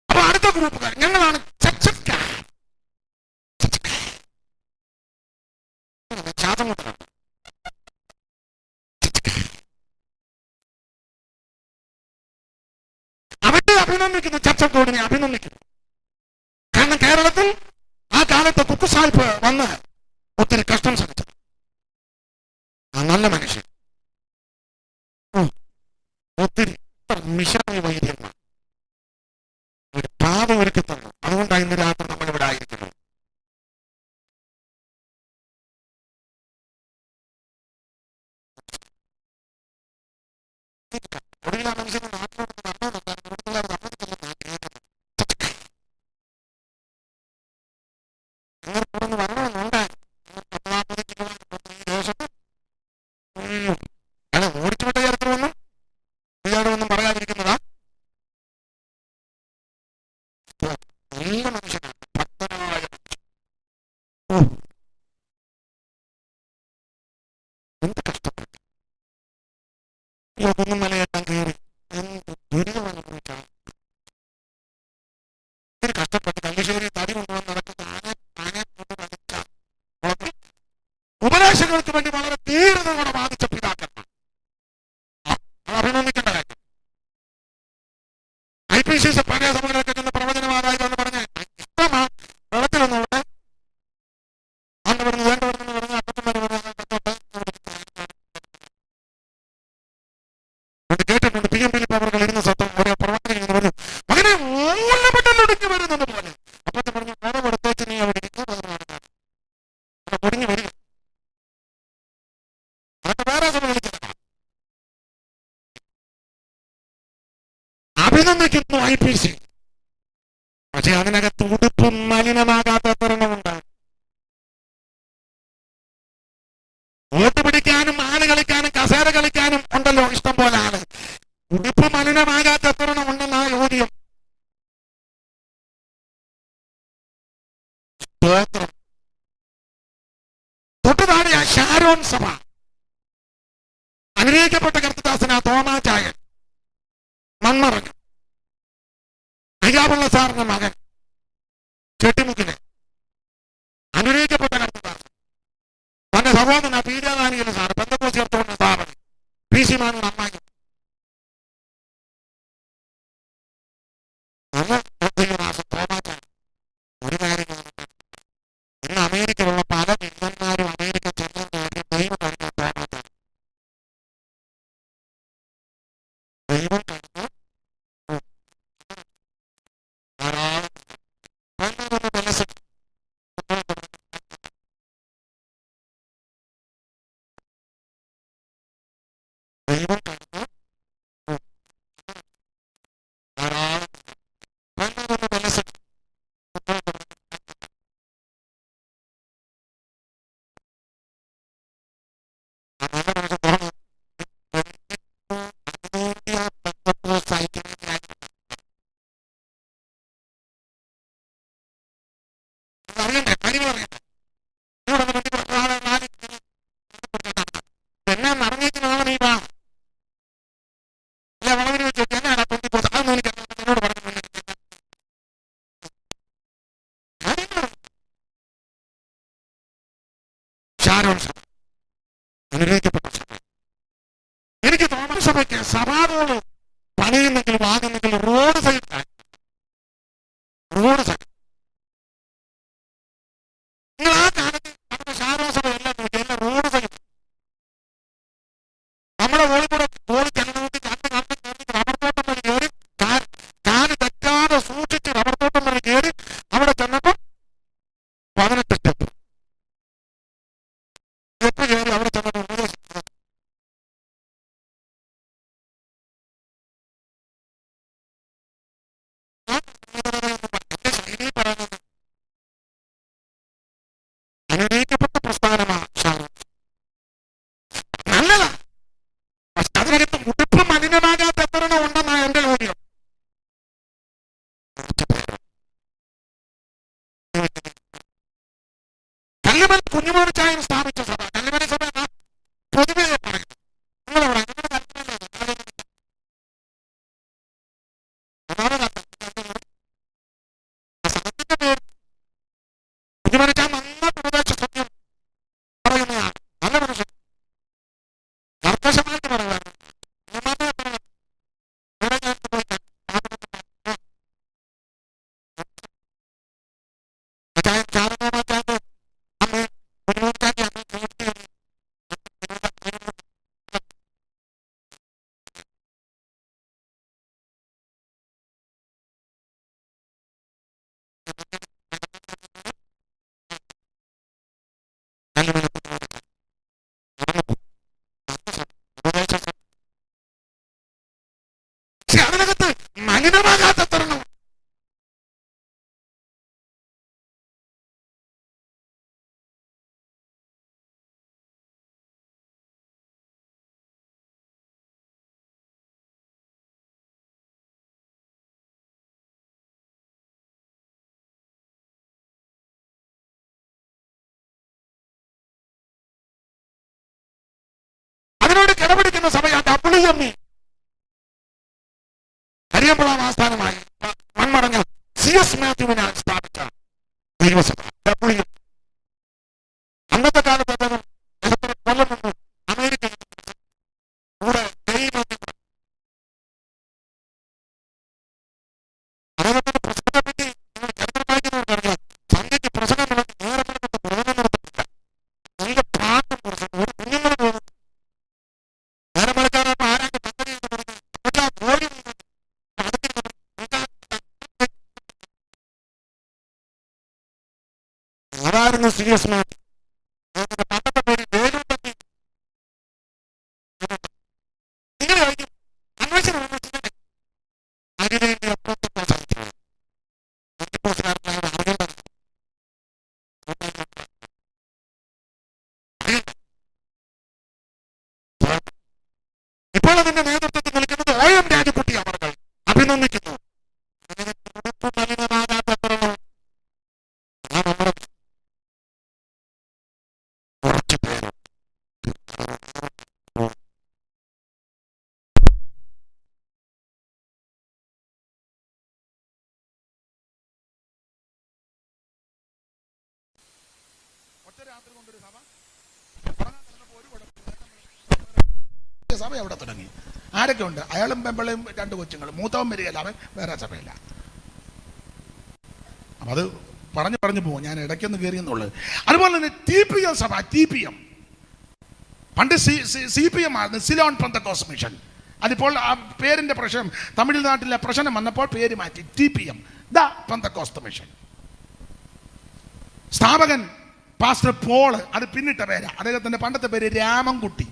അപ്പൊ അടുത്ത ഗ്രൂപ്പുകാർ ഞങ്ങളാണ് അവരെ അഭിനന്ദിക്കുന്നു, ചർച്ചക്കോടിനെ അഭിനന്ദിക്കുന്നു. കാരണം കേരളത്തിൽ ആ കാലത്ത് കുക്കു സാഹിബ് വന്ന് ഒത്തിരി കഷ്ടം സഹിച്ചു. ആ നല്ല മനുഷ്യൻ ഒത്തിരി മിഷണറി വൈദ്യന്മാർ ഒരു പാത ഒരുക്കി തന്നു. അതുകൊണ്ടാണ് ഇന്ന് രാത്രി നമ്മൾ ഇവിടെ ആയിരിക്കുന്നു. ഒടുവിൽ ആ മനുഷ്യന് നാട്ടിലോട്ട് ഓടിച്ചുവിട്ട ചരിത്രമൊന്നും ഇയാളൊന്നും പറയാതിരിക്കുന്നതാ. നല്ല മനുഷ്യനാണ്, ഭക്തനായ എന്ത് കഷ്ടപ്പെട്ടു. ഒന്നും മലയേറ്റാൻ കയറി എന്ത് ദുരിതം അനുഭവിച്ചാണ്. ഒത്തിരി കഷ്ടപ്പെട്ട് കല്ലിശ്ശേരി തടി കൊണ്ടുവന്ന് നടക്കുന്ന ആനെ കൊണ്ട് വലിച്ച ഉപദേശങ്ങൾക്ക് വേണ്ടി വളരെ തീവ്രതയോടെ ബാധിച്ച പിതാക്കന്മാർ. അത് അഭിനന്ദിക്കേണ്ട കാര്യം. IPCC പഴയ സഭകളൊക്കെ ചെന്ന് പ്രവചനമാതായെന്ന് പറഞ്ഞ് ഇഷ്ടമാ വെള്ളത്തിലൊന്നുള്ളത് അന്ന് പറഞ്ഞു വേണ്ട പറഞ്ഞെന്ന് പറഞ്ഞ് അപ്പച്ചന്മാർ പറഞ്ഞ വില്യം ഫിലിപ്പ് അവർ ഇരുന്ന സത്യം ഓരോ പ്രവർത്തനം പറഞ്ഞു, മകനെ ഊന്നപ്പെട്ടൊടുങ്ങി വരുന്നത് പോലെ. അപ്പൊ പറഞ്ഞു ഓരോ നീ അവിടെ പൊടിഞ്ഞു വരിക. അതൊക്കെ വേറെ വിളിച്ചത് അഭിനന്ദിക്കുന്നു IPC. പക്ഷെ അതിനകത്ത് ഉടുപ്പും മലിനമാകാത്ത തരണമുണ്ട്. വോട്ട് പിടിക്കാനും ആള് കളിക്കാനും കസേര കളിക്കാനും ഉണ്ടല്ലോ ഇഷ്ടം പോലെ ആള്. ഉടുപ്പ് മലിനമാകാത്ത തരണം ഉണ്ടെന്നാ ചോദ്യം. സ്തോത്രം. തൊട്ടുതാഴെ ഷാരോൺ സഭ, അനുഗ്രഹിക്കപ്പെട്ട കർത്തദാസന തോമാചായൻ മൺമറഞ്ഞു. അയ്യാവുള്ള സാറിന്റെ മകൻ ചെട്ടിമുക്കിന് അനുഗ്രഹിക്കപ്പെട്ട കർത്തദാസൻ. തന്റെ സഹോദരൻ പീഡിയാദാനികല സാറ് പെന്തക്കോസ്ത് ചേർത്തോണ്ട് സ്ഥാപനം PC മാനു നന്നായി. തോമാചായൻ ഒരു കാര്യം, ഇന്ന് അമേരിക്കയിലുള്ള പല മില്ലന്മാരും അമേരിക്ക ചെല്ലാൻ കാര്യം ദൈവം കഴിഞ്ഞ തോമാചായൻ. ദൈവം കഴിഞ്ഞ ദൈവം കഴിഞ്ഞ എന്നാ മറഞ്ഞേക്കുന്നതാണ് നീ വാ വളവിന് വെച്ച് എന്നാടാ പെന്തിക്കോസ്ത് അതൊന്നും എനിക്ക് എന്നോട് പറഞ്ഞു. ഷാരോൺ സഭ അനുഗ്രഹിക്കപ്പെട്ട സഭ. എനിക്ക് തോമസ് സഭയ്ക്ക് സഭാതോട് പണിയുന്നെങ്കിലും ആകുന്നെങ്കിലും റോഡ് സൈഡ് നിങ്ങൾ ആ കാലത്ത് നമ്മുടെ ഷാരോൺ സഭ എല്ലാം നോക്കി എല്ലാം റോഡ് സൈഡ്. നമ്മളെ ഓടി കൂടെ ഓടി ചെല്ലണമെങ്കിൽ റബ്ബർ തോട്ടം വഴി കയറി കാല് തെറ്റാതെ സൂക്ഷിച്ച് റബ്ബർ തോട്ടം വഴി കയറി അവിടെ ചെന്നപ്പോ 18 സ്റ്റെപ്പ് കയറി അവിടെ ചെന്നപ്പോ ശൈലി പറയുന്നത് അനുഗ്രഹിക്കപ്പെട്ട പ്രസ്ഥാനമാണ് ഷാരോൺ. നല്ലതാ. പക്ഷെ അതിനകത്ത് ഉടുപ്പ് മലിനമാകാത്ത എത്തരണം ഉണ്ടെന്നാണ് എന്റെ ചോദ്യം. കല്ലുമല കുഞ്ഞുമോനിച്ചായൻ സ്ഥാപിച്ച സഭ, കല്ലുമല സഭ എന്നാ പൊതുവെ പറയുന്നത്. നിങ്ങളവിടെ സത്യത്തിന്റെ പേര് കുഞ്ഞുമോനിച്ചാൻ നന്നായിട്ട് ഉപദേശ സത്യം പറയുന്നതാണ്. നല്ല മനുഷ്യൻ കർക്കശമായിട്ട് പറയുവാണ്. അതിനകത്ത് മലിനമാകാത്ത തരണം. അതിനോട് കിടപിടിക്കുന്ന സഭയാണ് WME കരിയമ്പുഴ ആസ്ഥാനമായി മൺമറഞ്ഞ CS മാത്യുവിനാൽ സ്ഥാപിച്ച ദൈവസഭ. അന്നത്തെ കാലത്ത് അദ്ദേഹം എത്ര കൊല്ലം മുമ്പ് അമേരിക്കയിൽ കൂടെ അദ്ദേഹത്തിന്റെ പ്രസംഗത്തെ പറ്റി നിങ്ങൾ ചരിത്രം വായിക്കുന്നവർക്കറിയാം. സന്ധ്യയ്ക്ക് പ്രസംഗം നടത്തി നേരെ പ്രസംഗം നടത്തില്ല. നല്ല പാട്ടും പ്രസംഗം ഒരു കുഞ്ഞുങ്ങൾ പോകുന്നു. നേരെ മലക്കാരപ്പോ ആരാണ്ട് CS ഇപ്പോൾ അതിന്റെ നേതൃത്വത്തിൽ നിൽക്കുന്നത് OM രാജകുട്ടി അവർ അഭിനന്ദിക്കുന്നു. സഭ എവിടെ തുടങ്ങി? ആരൊക്കെ ഉണ്ട്? അയാളും പെമ്പളയും 2 കൊച്ചുങ്ങളും. മൂത്തവൻ വരികയല്ല, അവൻ വേറെ സഭയില്ല. അപ്പം അത് പറഞ്ഞു പോകും, ഞാൻ ഇടയ്ക്കൊന്ന് കയറിയെന്നുള്ളത്. അതുപോലെ തന്നെ TPM സഭ, TPM പണ്ട് CPM ആയിരുന്നു, സിലോൺ പെന്തക്കോസ്റ്റ് മിഷൻ. അതിപ്പോൾ ആ പേരിന്റെ പ്രശ്നം, തമിഴ്നാട്ടിലെ പ്രശ്നം വന്നപ്പോൾ പേര് മാറ്റി TPM, ദ പെന്തക്കോസ്റ്റ് മിഷൻ. സ്ഥാപകൻ പാസ്റ്റർ പോള്, അത് പിന്നിട്ട പേരാ. അദ്ദേഹത്തിന്റെ പണ്ടത്തെ പേര് രാമൻകുട്ടി.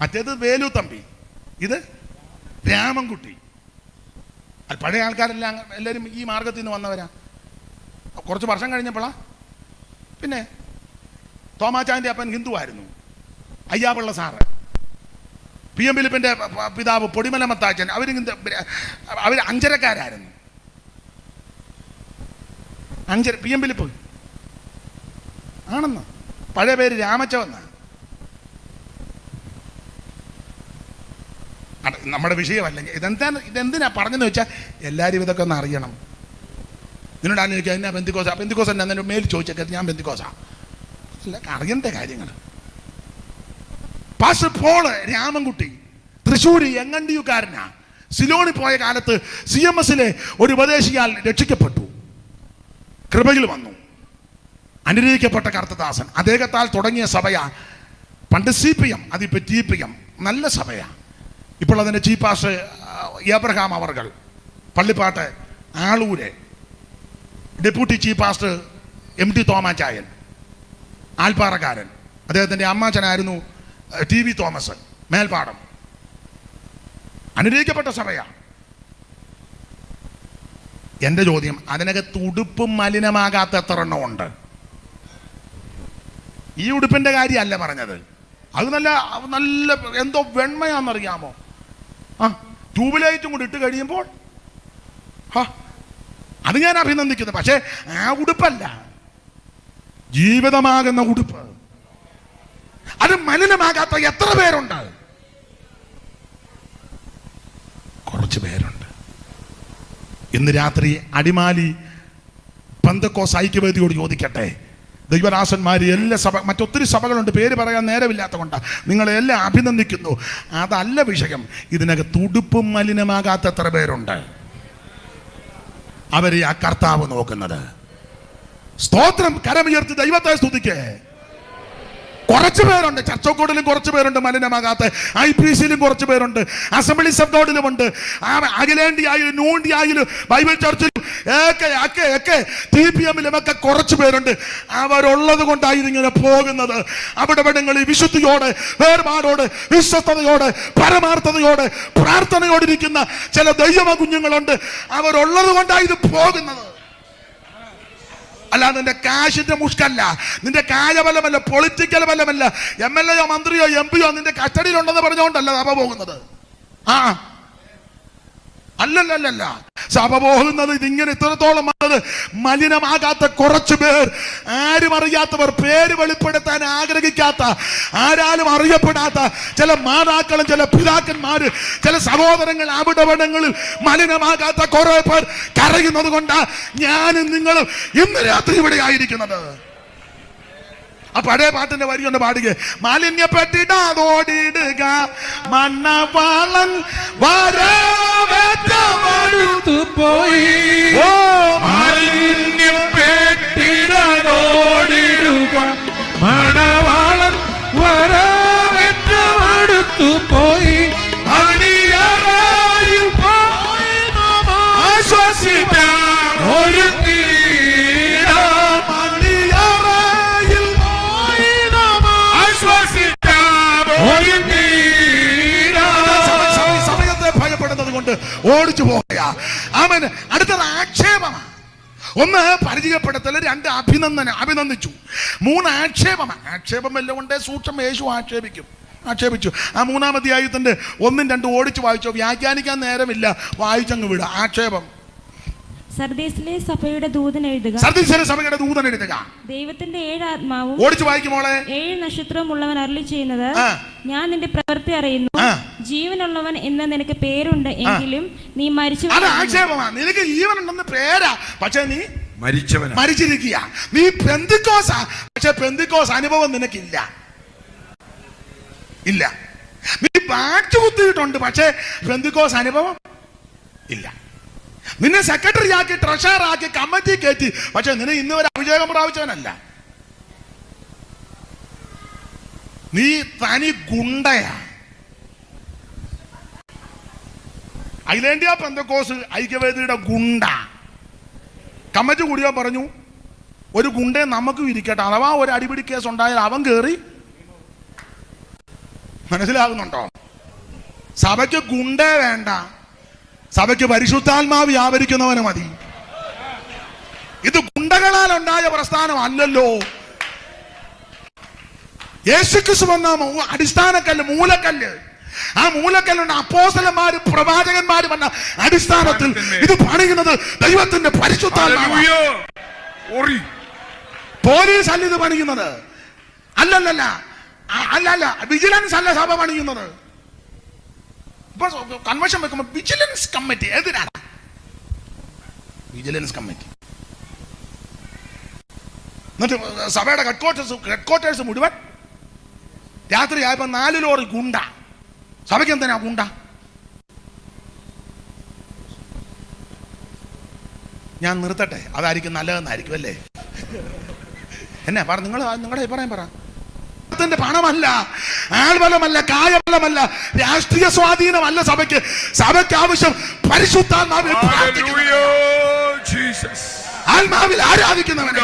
മറ്റേത് വേലു തമ്പി, ഇത് രാമൻകുട്ടി. അത് പഴയ ആൾക്കാരെല്ലാം എല്ലാവരും ഈ മാർഗത്തിൽ നിന്ന് വന്നവരാ. കുറച്ച് വർഷം കഴിഞ്ഞപ്പോഴാ പിന്നെ തോമാച്ചാന്റെ അപ്പൻ ഹിന്ദു ആയിരുന്നു, അയ്യാപിള്ള സാറ്. PM ഫിലിപ്പിന്റെ പിതാവ് പൊടിമല മത്താച്ചൻ, അവർ അഞ്ചരക്കാരായിരുന്നു. PM ഫിലിപ്പ് ആണെന്ന്, പഴയ പേര് രാമച്ചവെന്നാണ്. നമ്മുടെ വിഷയമല്ല. ഇതെന്തിനാ പറഞ്ഞെന്ന് വെച്ചാൽ എല്ലാവരും ഇതൊക്കെ ഒന്ന് അറിയണം. നിന്നോട് ചോദിക്കുക എന്നാ ബന്ധിക്കോസ എന്നെ മേൽ ചോദിച്ചേക്ക, ഞാൻ ബന്ധിക്കോസ അറിയണ്ട കാര്യങ്ങൾ. പാസ്റ്റർ പോള് രാമൻകുട്ടി തൃശ്ശൂർ എങ്ങണ്ടിയുകാരനാ. സിലോണിൽ പോയ കാലത്ത് CMSലെ ഒരു ഉപദേശിയാൽ രക്ഷിക്കപ്പെട്ടു, കൃപയിൽ വന്നു. അനുഗ്രഹിക്കപ്പെട്ട കർത്തദാസൻ, അദ്ദേഹത്താൽ തുടങ്ങിയ സഭയാ പണ്ട് CPM, അതിപ്പോ TPM. നല്ല സഭയാ. ഇപ്പോൾ അതിൻ്റെ ചീഫ് പാസ്റ്റർ ഏബ്രഹാം അവർകൾ, Pallippattu Aloor. Deputy chief pastor MT Thomachayan, ആൽപ്പാറക്കാരൻ. അദ്ദേഹത്തിൻ്റെ അമ്മാച്ചനായിരുന്നു TV തോമസ്, മേൽപ്പാടം. അനുഗ്രഹിക്കപ്പെട്ട സഭയാ. എൻ്റെ ചോദ്യം, അതിനകത്ത് ഉടുപ്പും മലിനമാകാത്ത എത്ര എണ്ണം ഉണ്ട്? ഈ ഉടുപ്പിൻ്റെ കാര്യമല്ല പറഞ്ഞത്. അത് നല്ല എന്തോ വെണ്മയാണെന്നറിയാമോ? ട്യൂബ്ലൈറ്റും കൂടി ഇട്ട് കഴിയുമ്പോൾ അത് ഞാൻ അഭിനന്ദിക്കുന്നു. പക്ഷെ ആ ഉടുപ്പല്ല, ജീവിതമാകുന്ന ഉടുപ്പ്. അത് മലിനമാകാത്ത എത്ര പേരുണ്ട്? കുറച്ച് പേരുണ്ട്. ഇന്ന് രാത്രി അടിമാലി പെന്തക്കോസ്ത് ഐക്യവേദിയോട് ചോദിക്കട്ടെ, ദൈവദാസന്മാര് എല്ലാ സഭ, മറ്റൊത്തിരി സഭകളുണ്ട്, പേര് പറയാൻ നേരമില്ലാത്ത കൊണ്ടാണ്. നിങ്ങളെല്ലാം അഭിനന്ദിക്കുന്നു, അതല്ല വിഷയം. ഇതിനകത്ത് ഉടുപ്പും മലിനമാകാത്ത എത്ര പേരുണ്ട്? അവരെ ആ കർത്താവ് നോക്കുന്നത്. സ്തോത്രം. കരമുയർത്തി ദൈവത്തെ സ്തുതിക്കേ. കുറച്ച് പേരുണ്ട്. ചർച്ചോക്കോടിലും കുറച്ച് പേരുണ്ട് മലിനമാകാത്ത, IPCയിലും കുറച്ച് പേരുണ്ട്, അസംബ്ലീസ് ഓഫ് ഗോഡിലുമുണ്ട്, അഖിലേന്ത്യയിലും നൂണ്ടിയായാലും ബൈബിൾ ചർച്ചിലും ഒക്കെ TPMലും ഒക്കെ കുറച്ച് പേരുണ്ട്. അവരുള്ളത് കൊണ്ടാണ് ഇതിങ്ങനെ പോകുന്നത്. അവിടെ ഇവിടങ്ങളിൽ വിശുദ്ധിയോടെ, വേർപാടോട്, വിശ്വസ്തയോടെ, പരമാർത്ഥതയോടെ, പ്രാർത്ഥനയോടിരിക്കുന്ന ചില ദൈവ കുഞ്ഞുങ്ങളുണ്ട്. അവരുള്ളത് കൊണ്ടാണ് ഇത് പോകുന്നത്. അല്ലാതെ നിന്റെ കാശിന്റെ മുഷ്കല്ല, നിന്റെ കായബലമല്ല, പൊളിറ്റിക്കൽ ബലമല്ല, MLAയോ മന്ത്രിയോ MP യോ നിന്റെ കസ്റ്റഡിയിലുണ്ടെന്ന് പറഞ്ഞുകൊണ്ടല്ല സഭ പോകുന്നത്. അല്ലല്ല, സഭ പോകുന്നത് ഇതിങ്ങനെ ഇത്രത്തോളം വന്നത് മലിനമാകാത്ത കുറച്ചു പേർ, ആരും അറിയാത്തവർ, പേര് വെളിപ്പെടുത്താൻ ആഗ്രഹിക്കാത്ത, ആരാലും അറിയപ്പെടാത്ത ചില മാതാക്കളും ചില പിതാക്കന്മാര്, ചില സഹോദരങ്ങൾ അവിടങ്ങളിൽ മലിനമാകാത്ത കുറെ പേർ കരയുന്നത് കൊണ്ടാണ് ഞാനും നിങ്ങളും ഇന്ന് രാത്രി ഇവിടെ ആയിരിക്കുന്നത്. ആ പഴയ പാട്ടിന്റെ വരി ഒന്ന് പാടുക. മാലിന്യപ്പെട്ടിടാതോടിടുക മണ്ണവാളൻ വരവേറ്റു പോയി. ഓ മാലിന്യപ്പെട്ടിടാതോടിടുക മണവാളൻ വരവേറ്റു പോയി. ആശ്വസിക്കാൻ ഒരു കൊണ്ട് ഓടിച്ചു പോവുക. ആമേൻ. അടുത്തത് ആക്ഷേപമാണ്. ഒന്ന് പരിചയപ്പെടുത്തൽ, രണ്ട് അഭിനന്ദിച്ചു, മൂന്ന് ആക്ഷേപമാണ്. ആക്ഷേപം വല്ലതും കൊണ്ടേ സൂക്ഷ്മം യേശു ആക്ഷേപിച്ചു. ആ 3-ാം അധ്യായത്തിന്റെ 1-2 ഓടിച്ചു വായിച്ചോ, വ്യാഖ്യാനിക്കാൻ നേരമില്ല, വായിച്ചങ്ങ് വിടുക. ആക്ഷേപം. സർദീസിലെ സഭയുടെ ദൂതൻ എഴുതുക. ദൈവത്തിന്റെ 7 ആത്മാവും ഓടിച്ചു വായിക്കുമോളെ. 7 നക്ഷത്രവും ഉള്ളവൻ അരുളി ചെയ്യുന്നത്, ഞാൻ നിന്റെ പ്രവൃത്തി അറിയുന്നു. ജീവനുള്ളവൻ എന്ന് നിനക്ക് പേരുണ്ട്, എങ്കിലും നീ മരിച്ചു. അത് ആക്ഷേപമാണ്. നിനക്ക് ജീവനുണ്ടെന്ന് പേരാ, പക്ഷെ നീ മരിച്ചിരിക്കുക. നീ പെന്തിക്കോസാ, പക്ഷെ പെന്തിക്കോസ് അനുഭവം നിനക്കില്ല. നീ ബാറ്റ് കുത്തിയിട്ടുണ്ട്, പക്ഷെ പെന്തിക്കോസ് അനുഭവം ഇല്ല. നിന്നെ സെക്രട്ടറി ആക്കി, ട്രഷറർ ആക്കി, കമ്മിറ്റി കയറ്റി, പക്ഷെ നിന്നെ ഇന്ന് വരെ അഭിഷേകം പ്രാപിച്ചവനല്ല. നീ തനി ഗുണ്ടയാ. അഖിലേന്ത്യാ പെന്തക്കോസ് ഐക്യവേദിയുടെ ഗുണ്ട. കമ്മിറ്റി കൂടിയോ പറഞ്ഞു, ഒരു ഗുണ്ടയെ നമുക്ക് ഇരിക്കട്ടെ, അഥവാ ഒരു അടിപിടി കേസ് ഉണ്ടായാൽ അവൻ കയറി. മനസ്സിലാകുന്നുണ്ടോ? സഭയ്ക്ക് ഗുണ്ടേ വേണ്ട, സഭയ്ക്ക് പരിശുദ്ധാത്മാവ് വ്യാപരിക്കുന്നവന് മതി. ഇത് ഗുണ്ടകളാൽ ഉണ്ടായ പ്രസ്ഥാനം അല്ലല്ലോ. യേശുക്രിസ്തു വന്ന അടിസ്ഥാനക്കല്ല്, മൂലക്കല്ല്. ആ മൂലക്കല്ലുണ്ട് അപ്പോസ്തലന്മാര്, പ്രവാചകന്മാര് വന്ന അടിസ്ഥാനത്തിൽ ഇത് പണിയുന്നത് ദൈവത്തിന്റെ പരിശുദ്ധാത്മാവ്. പോലീസ് അല്ല ഇത് പണിയുന്നത്. അല്ലല്ല വിജിലൻസ് അല്ല സഭ പണിയുന്നത്. ഇപ്പൊ കൺവെൻഷൻ വെക്കുമ്പോ വിജിലൻസ് കമ്മിറ്റി എതിരാണ്. വിജിലൻസ് കമ്മിറ്റി എന്നിട്ട് സഭയുടെ ഹെഡ്ക്വാർട്ടേഴ്സ് മുഴുവൻ രാത്രി ആയപ്പോ 4 ലോറി ഗുണ്ട. സഭയ്ക്ക് എന്തിനാ ഗുണ്ട? ഞാൻ നിർത്തട്ടെ, അതായിരിക്കും നല്ലതെന്നായിരിക്കും അല്ലേ? എന്നെ പറ, നിങ്ങളുടെ അഭിപ്രായം പറ. ത്തിന്റെ പണമല്ല, ആൾബലമല്ല, കായബലമല്ല, രാഷ്ട്രീയ സ്വാധീനമല്ല സഭയ്ക്ക്. സഭയ്ക്ക് ആവശ്യം പരിശുദ്ധാത്മാവിൽ ആത്മാവിൽ ആരാധിക്കുന്നവൻ.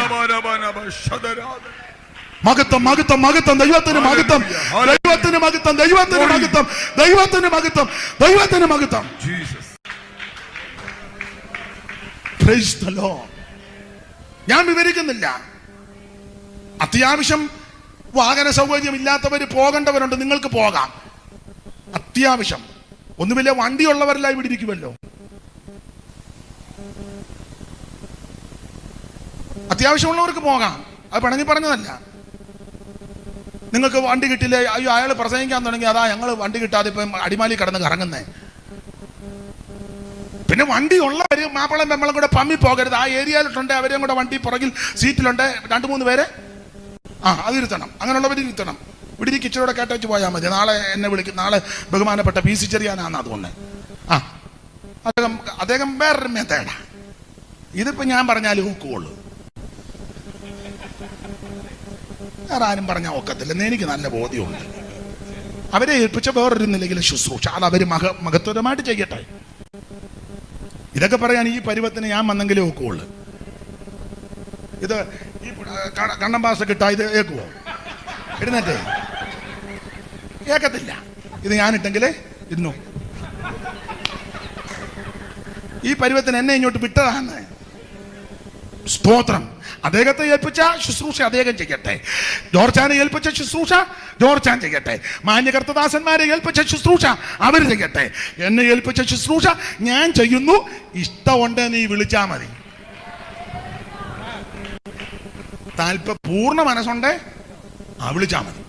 മഹത്വം, മഹത്വം, മഹത്വം, ദൈവത്തിന് മഹത്വം, ദൈവത്തിന് മഹത്വം, ദൈവത്തിന് മഹത്വം, ദൈവത്തിന് മഹത്വം, ദൈവത്തിന് മഹത്വം. Price the Lord. ഞാൻ വിവരിക്കുന്നില്ല. അത്യാവശ്യം വാഹന സൗകര്യം ഇല്ലാത്തവര് പോകേണ്ടവരുണ്ട്, നിങ്ങൾക്ക് പോകാം. അത്യാവശ്യം ഒന്നുമില്ല, വണ്ടിയുള്ളവരെല്ലാം ഇവിടെ ഇരിക്കുമല്ലോ. അത്യാവശ്യമുള്ളവർക്ക് പോകാം, അത് പിണങ്ങി പറഞ്ഞതല്ല. നിങ്ങൾക്ക് വണ്ടി കിട്ടില്ലേ, അയ്യോ അയാൾ പ്രസംഗിക്കാൻ തുടങ്ങി, അതാ ഞങ്ങൾ വണ്ടി കിട്ടാതെ ഇപ്പം അടിമാലി കിടന്ന് കറങ്ങുന്നേ. പിന്നെ വണ്ടി ഉള്ളവര് മാപ്പിളം വെമ്മളം കൂടെ പമ്മി പോകരുത്. ആ ഏരിയയിലുണ്ട്, അവരെയും കൂടെ വണ്ടി പുറകിൽ സീറ്റിലുണ്ട് 2-3 പേരെ. അതിരുത്തണം, അങ്ങനെയുള്ളവർ ഇരുത്തണം. ഇവിടെ ഈ കിച്ചറോടെ കേട്ടേച്ച് പോയാൽ മതി. നാളെ എന്നെ വിളിക്കും, നാളെ ബഹുമാനപ്പെട്ട PC ചെറിയാനാണ്. അതുകൊണ്ട് അദ്ദേഹം വേറൊരു മെത്തേഡാ. ഇതിപ്പോ ഞാൻ പറഞ്ഞാലും ഒക്കുള്ളൂ, വേറെ ആരും പറഞ്ഞാൽ ഒക്കത്തില്ലെന്ന് എനിക്ക് നല്ല ബോധ്യമുണ്ട്. അവരെ ഏൽപ്പിച്ച വേറൊരു നിലയിലെ ശുശ്രൂഷ, അത് അവര് മഹത്വരമായിട്ട് ചെയ്യട്ടെ. ഇതൊക്കെ പറയാൻ ഈ പരുവത്തിന് ഞാൻ വന്നെങ്കിലേ ഒക്കുള്ളൂ. ഇത് ഈ കണ്ണം പാസ കിട്ടാ, ഇത് ഏക്കുവോ? ഇടുന്നേ ഏക്കത്തില്ല. ഇത് ഞാനിട്ടെങ്കിലേ ഇരുന്നു. ഈ പരുവത്തിന് എന്നെ ഇങ്ങോട്ട് വിട്ടതാണ്. സ്തോത്രം. അദ്ദേഹത്തെ ഏൽപ്പിച്ച ശുശ്രൂഷ അദ്ദേഹം ചെയ്യട്ടെ. ജോർജാനെ ഏൽപ്പിച്ച ശുശ്രൂഷ ജോർജാൻ ചെയ്യട്ടെ. മാന്യകർത്തദാസന്മാരെ ഏൽപ്പിച്ച ശുശ്രൂഷ അവർ ചെയ്യട്ടെ. എന്നെ ഏൽപ്പിച്ച ശുശ്രൂഷ ഞാൻ ചെയ്യുന്നു. ഇഷ്ടമുണ്ട് നീ വിളിച്ചാ മതി. പൂർണ്ണ മനസ്സുണ്ടേ വിളിച്ചാ മതി.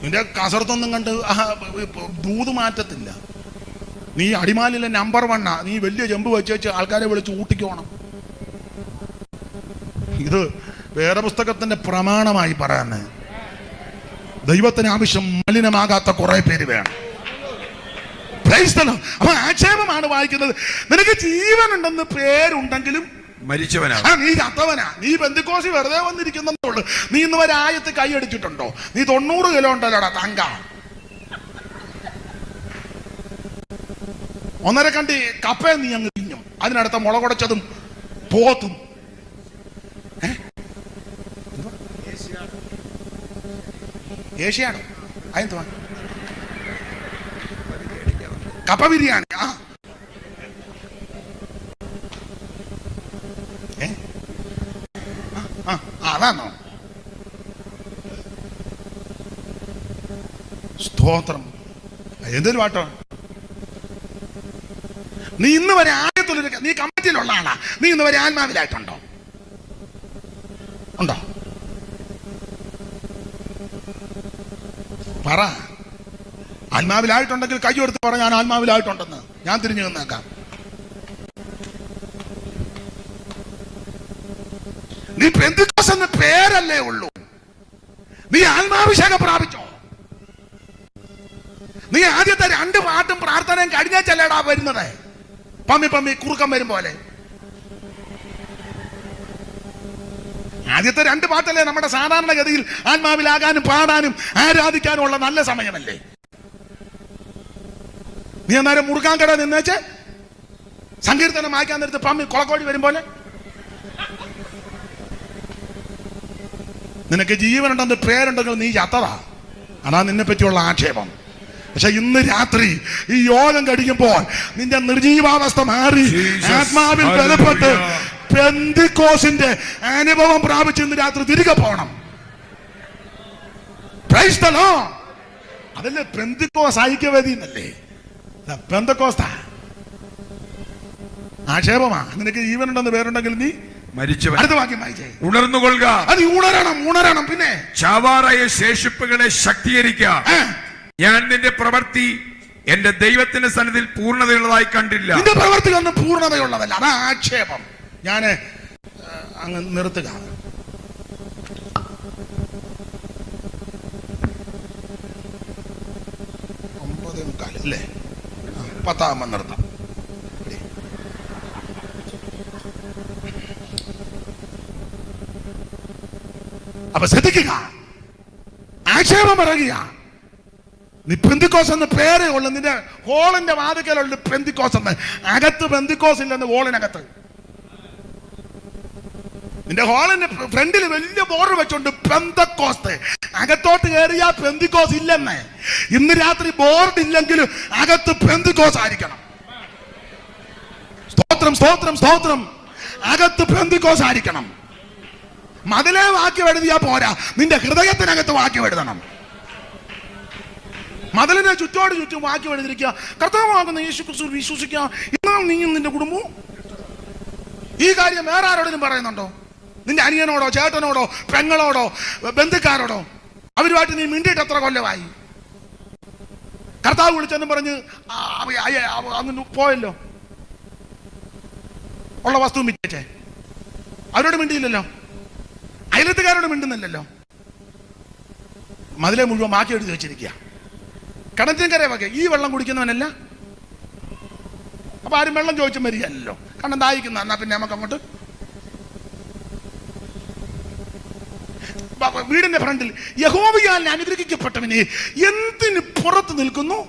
നിന്റെ കസർത്തൊന്നും കണ്ട് ദൂത് മാറ്റത്തില്ല. നീ അടിമാലിലെ നമ്പർ 1, നീ വലിയ ചെമ്പ് വെച്ച് ആൾക്കാരെ വിളിച്ച് ഊട്ടിക്കോണം. ഇത് വേറെ പുസ്തകത്തിന്റെ പ്രമാണമായി പറയാന് ദൈവത്തിന് ആവശ്യം മലിനമാകാത്ത കുറെ പേര് വേണം. അപ്പൊ ആക്ഷേപമാണ് വായിക്കുന്നത്. നിനക്ക് ജീവനുണ്ടെന്ന് പേരുണ്ടെങ്കിലും മരിച്ചവനാ, നീ ചത്തവനാ. നീ പെന്തിക്കോസി വെറുതെ വന്നിരിക്കുന്നേ ഉള്ളു. നീ ഇന്ന് വരെ ആയത്ത് കൈയടിച്ചിട്ടുണ്ടോ? നീ 90 കിലോ ഉണ്ടല്ലോടാ തങ്ക. 1.5 കണ്ടി കപ്പയും നീ അങ്ങ് തിന്നും. അതിനടുത്ത മുളകുടച്ചതും പോത്തും. ഏഷ്യാണോ? അതെന്തുവാ? കപ്പ ബിരിയാണി. അതാണോ? സ്തോത്രം. എന്തൊരു പാട്ടോ! നീ ഇന്ന് വരെ ആയത്തുള്ള, നീ കമ്മിറ്റിയിലുള്ള ആളാ, നീ ഇന്ന് വരെ ആത്മാവിലായിട്ടുണ്ടോ? ഉണ്ടോ? പറ. ആത്മാവിലായിട്ടുണ്ടെങ്കിൽ കൈ എടുത്ത് പറ, ഞാൻ ആത്മാവിലായിട്ടുണ്ടെന്ന്. ഞാൻ തിരിഞ്ഞു നിന്നേക്കാം. നീ പെന്തിക്കോസ് എന്ന പേരല്ലേ ഉള്ളൂ. നീ ആത്മാഭിഷേകം പ്രാപിച്ചോ? നീ ആദ്യത്തെ 2 പാട്ടും പ്രാർത്ഥനയും കഴിഞ്ഞാച്ചല്ലേടാ വരുന്നത്? പമ്മി പമ്മി കുറുക്കം വരും പോലെ. ആദ്യത്തെ 2 പാട്ടല്ലേ നമ്മുടെ സാധാരണഗതിയിൽ ആത്മാവിലാകാനും പാടാനും ആരാധിക്കാനും ഉള്ള നല്ല സമയമല്ലേ? നീ അന്നേരം മുറുക്കാൻ കട നിന്നേച്ച് സങ്കീർത്തനം വായിക്കാൻ നേരത്ത് പമ്മി കൊളക്കോടി വരും പോലെ. നിനക്ക് ജീവനുണ്ടെന്ന് പേരുണ്ടെങ്കിൽ നീ ചത്തതാ. അതാ നിന്നെ പറ്റിയുള്ള ആക്ഷേപം. പക്ഷെ ഇന്ന് രാത്രി ഈ യോഗം കഴിയുമ്പോൾ നിന്റെ നിർജീവാവസ്ഥ മാറി ആത്മാവിൽ ബലപ്പെട്ട് പെന്തിക്കോസിന്റെ അനുഭവം പ്രാപിച്ച് ഇന്ന് രാത്രി തിരികെ പോകണം. Price the Lord. അതല്ലേ പെന്തിക്കോസ് ഐക്യവേദി എന്നല്ലേ? പെന്തക്കോസ്താ ആക്ഷേപമാ. നിനക്ക് ജീവനുണ്ടെന്ന് പേരുണ്ടെങ്കിൽ നീ മരിച്ചവൻ. അടുത്ത വാക്യം വായിച്ചേ. ഉണർന്നുകൊള്ളുക. അത് ഉണരണം. പിന്നെ ചാവാറായ ശേഷിപ്പുകളെ ശക്തീകരിക്കുക. ഞാൻ നിന്റെ പ്രവൃത്തി എന്റെ ദൈവത്തിന്റെ സന്നിധിയിൽ പൂർണ്ണതയുള്ളതായി കണ്ടില്ല. നിന്റെ പ്രവൃത്തി ഒന്നും പൂർണ്ണതയുള്ളതല്ല. അതാ ആക്ഷേപം. ഞാന് അങ്ങ് നിർത്തുക. അല്ലേ 10 നിർത്താം. അപ്പൊ ശ്രദ്ധിക്കുക, ആക്ഷേപം പറയുക. നീ പെന്തിക്കോസ് എന്ന പേരേ ഉള്ളു. നിന്റെ ഹോളിന്റെ വാതിക്കലുള്ള പെന്തിക്കോസ് എന്ന്. അകത്ത് പെന്തിക്കോസ് ഇല്ലെന്ന് ഹോളിനകത്ത്. നിന്റെ ഹോളിന്റെ ഫ്രണ്ടിൽ വലിയ ബോർഡ് വെച്ചോണ്ട് പെന്തക്കോസ്ത്. അകത്തോട്ട് കയറിയാ പെന്തിക്കോസ് ഇല്ലെന്ന്. ഇന്ന് രാത്രി ബോർഡ് ഇല്ലെങ്കിലും അകത്ത് പെന്തിക്കോസ് ആയിരിക്കണം. സ്തോത്രം. അകത്ത് പെന്തിക്കോസ് ആയിരിക്കണം. മതിലെ വാക്യം എഴുതിയാ പോരാ, നിന്റെ ഹൃദയത്തിനകത്ത് വാക്യം എഴുതണം. മതിലിനെ ചുറ്റും വാക്യം എഴുതിരിക്കുക. കർത്താവാകുന്ന യേശു ക്രിസ്തു വിശ്വസിക്കുക. എന്നാൽ നീയും നിന്റെ കുടുംബവും. ഈ കാര്യം വേറെ ആരോടും പറയുന്നുണ്ടോ? നിന്റെ അനിയനോടോ, ചേട്ടനോടോ, പെങ്ങളോടോ, ബന്ധുക്കാരോടോ? അവരുമായിട്ട് നീ മിണ്ടിയിട്ട് എത്ര കൊല്ലമായി? കർത്താവ് വിളിച്ചെന്നും പറഞ്ഞ് അങ്ങ് പോയല്ലോ. ഉള്ള വസ്തു മിറ്റേ അവരോട് മിണ്ടിയില്ലല്ലോ. അയലത്തുകാരോട് മിണ്ടുന്നില്ലല്ലോ. മതിലെ മുഴുവൻ ബാക്കി എഴുതി വെച്ചിരിക്കുക. കിണറ്റിൻകര വകെ ഈ വെള്ളം കുടിക്കുന്നവനല്ല. അപ്പൊ ആരും വെള്ളം ചോദിച്ചും വരികയല്ലോ. കാരണം ദാഹിക്കുന്ന. എന്നാ പിന്നെ നമുക്ക് അങ്ങോട്ട് വീടിന്റെ ഫ്രണ്ടിൽ യഹോവയാൽ അനുഗ്രഹിക്കപ്പെട്ടവനെ എന്തിന് പുറത്ത് നിൽക്കുന്നു?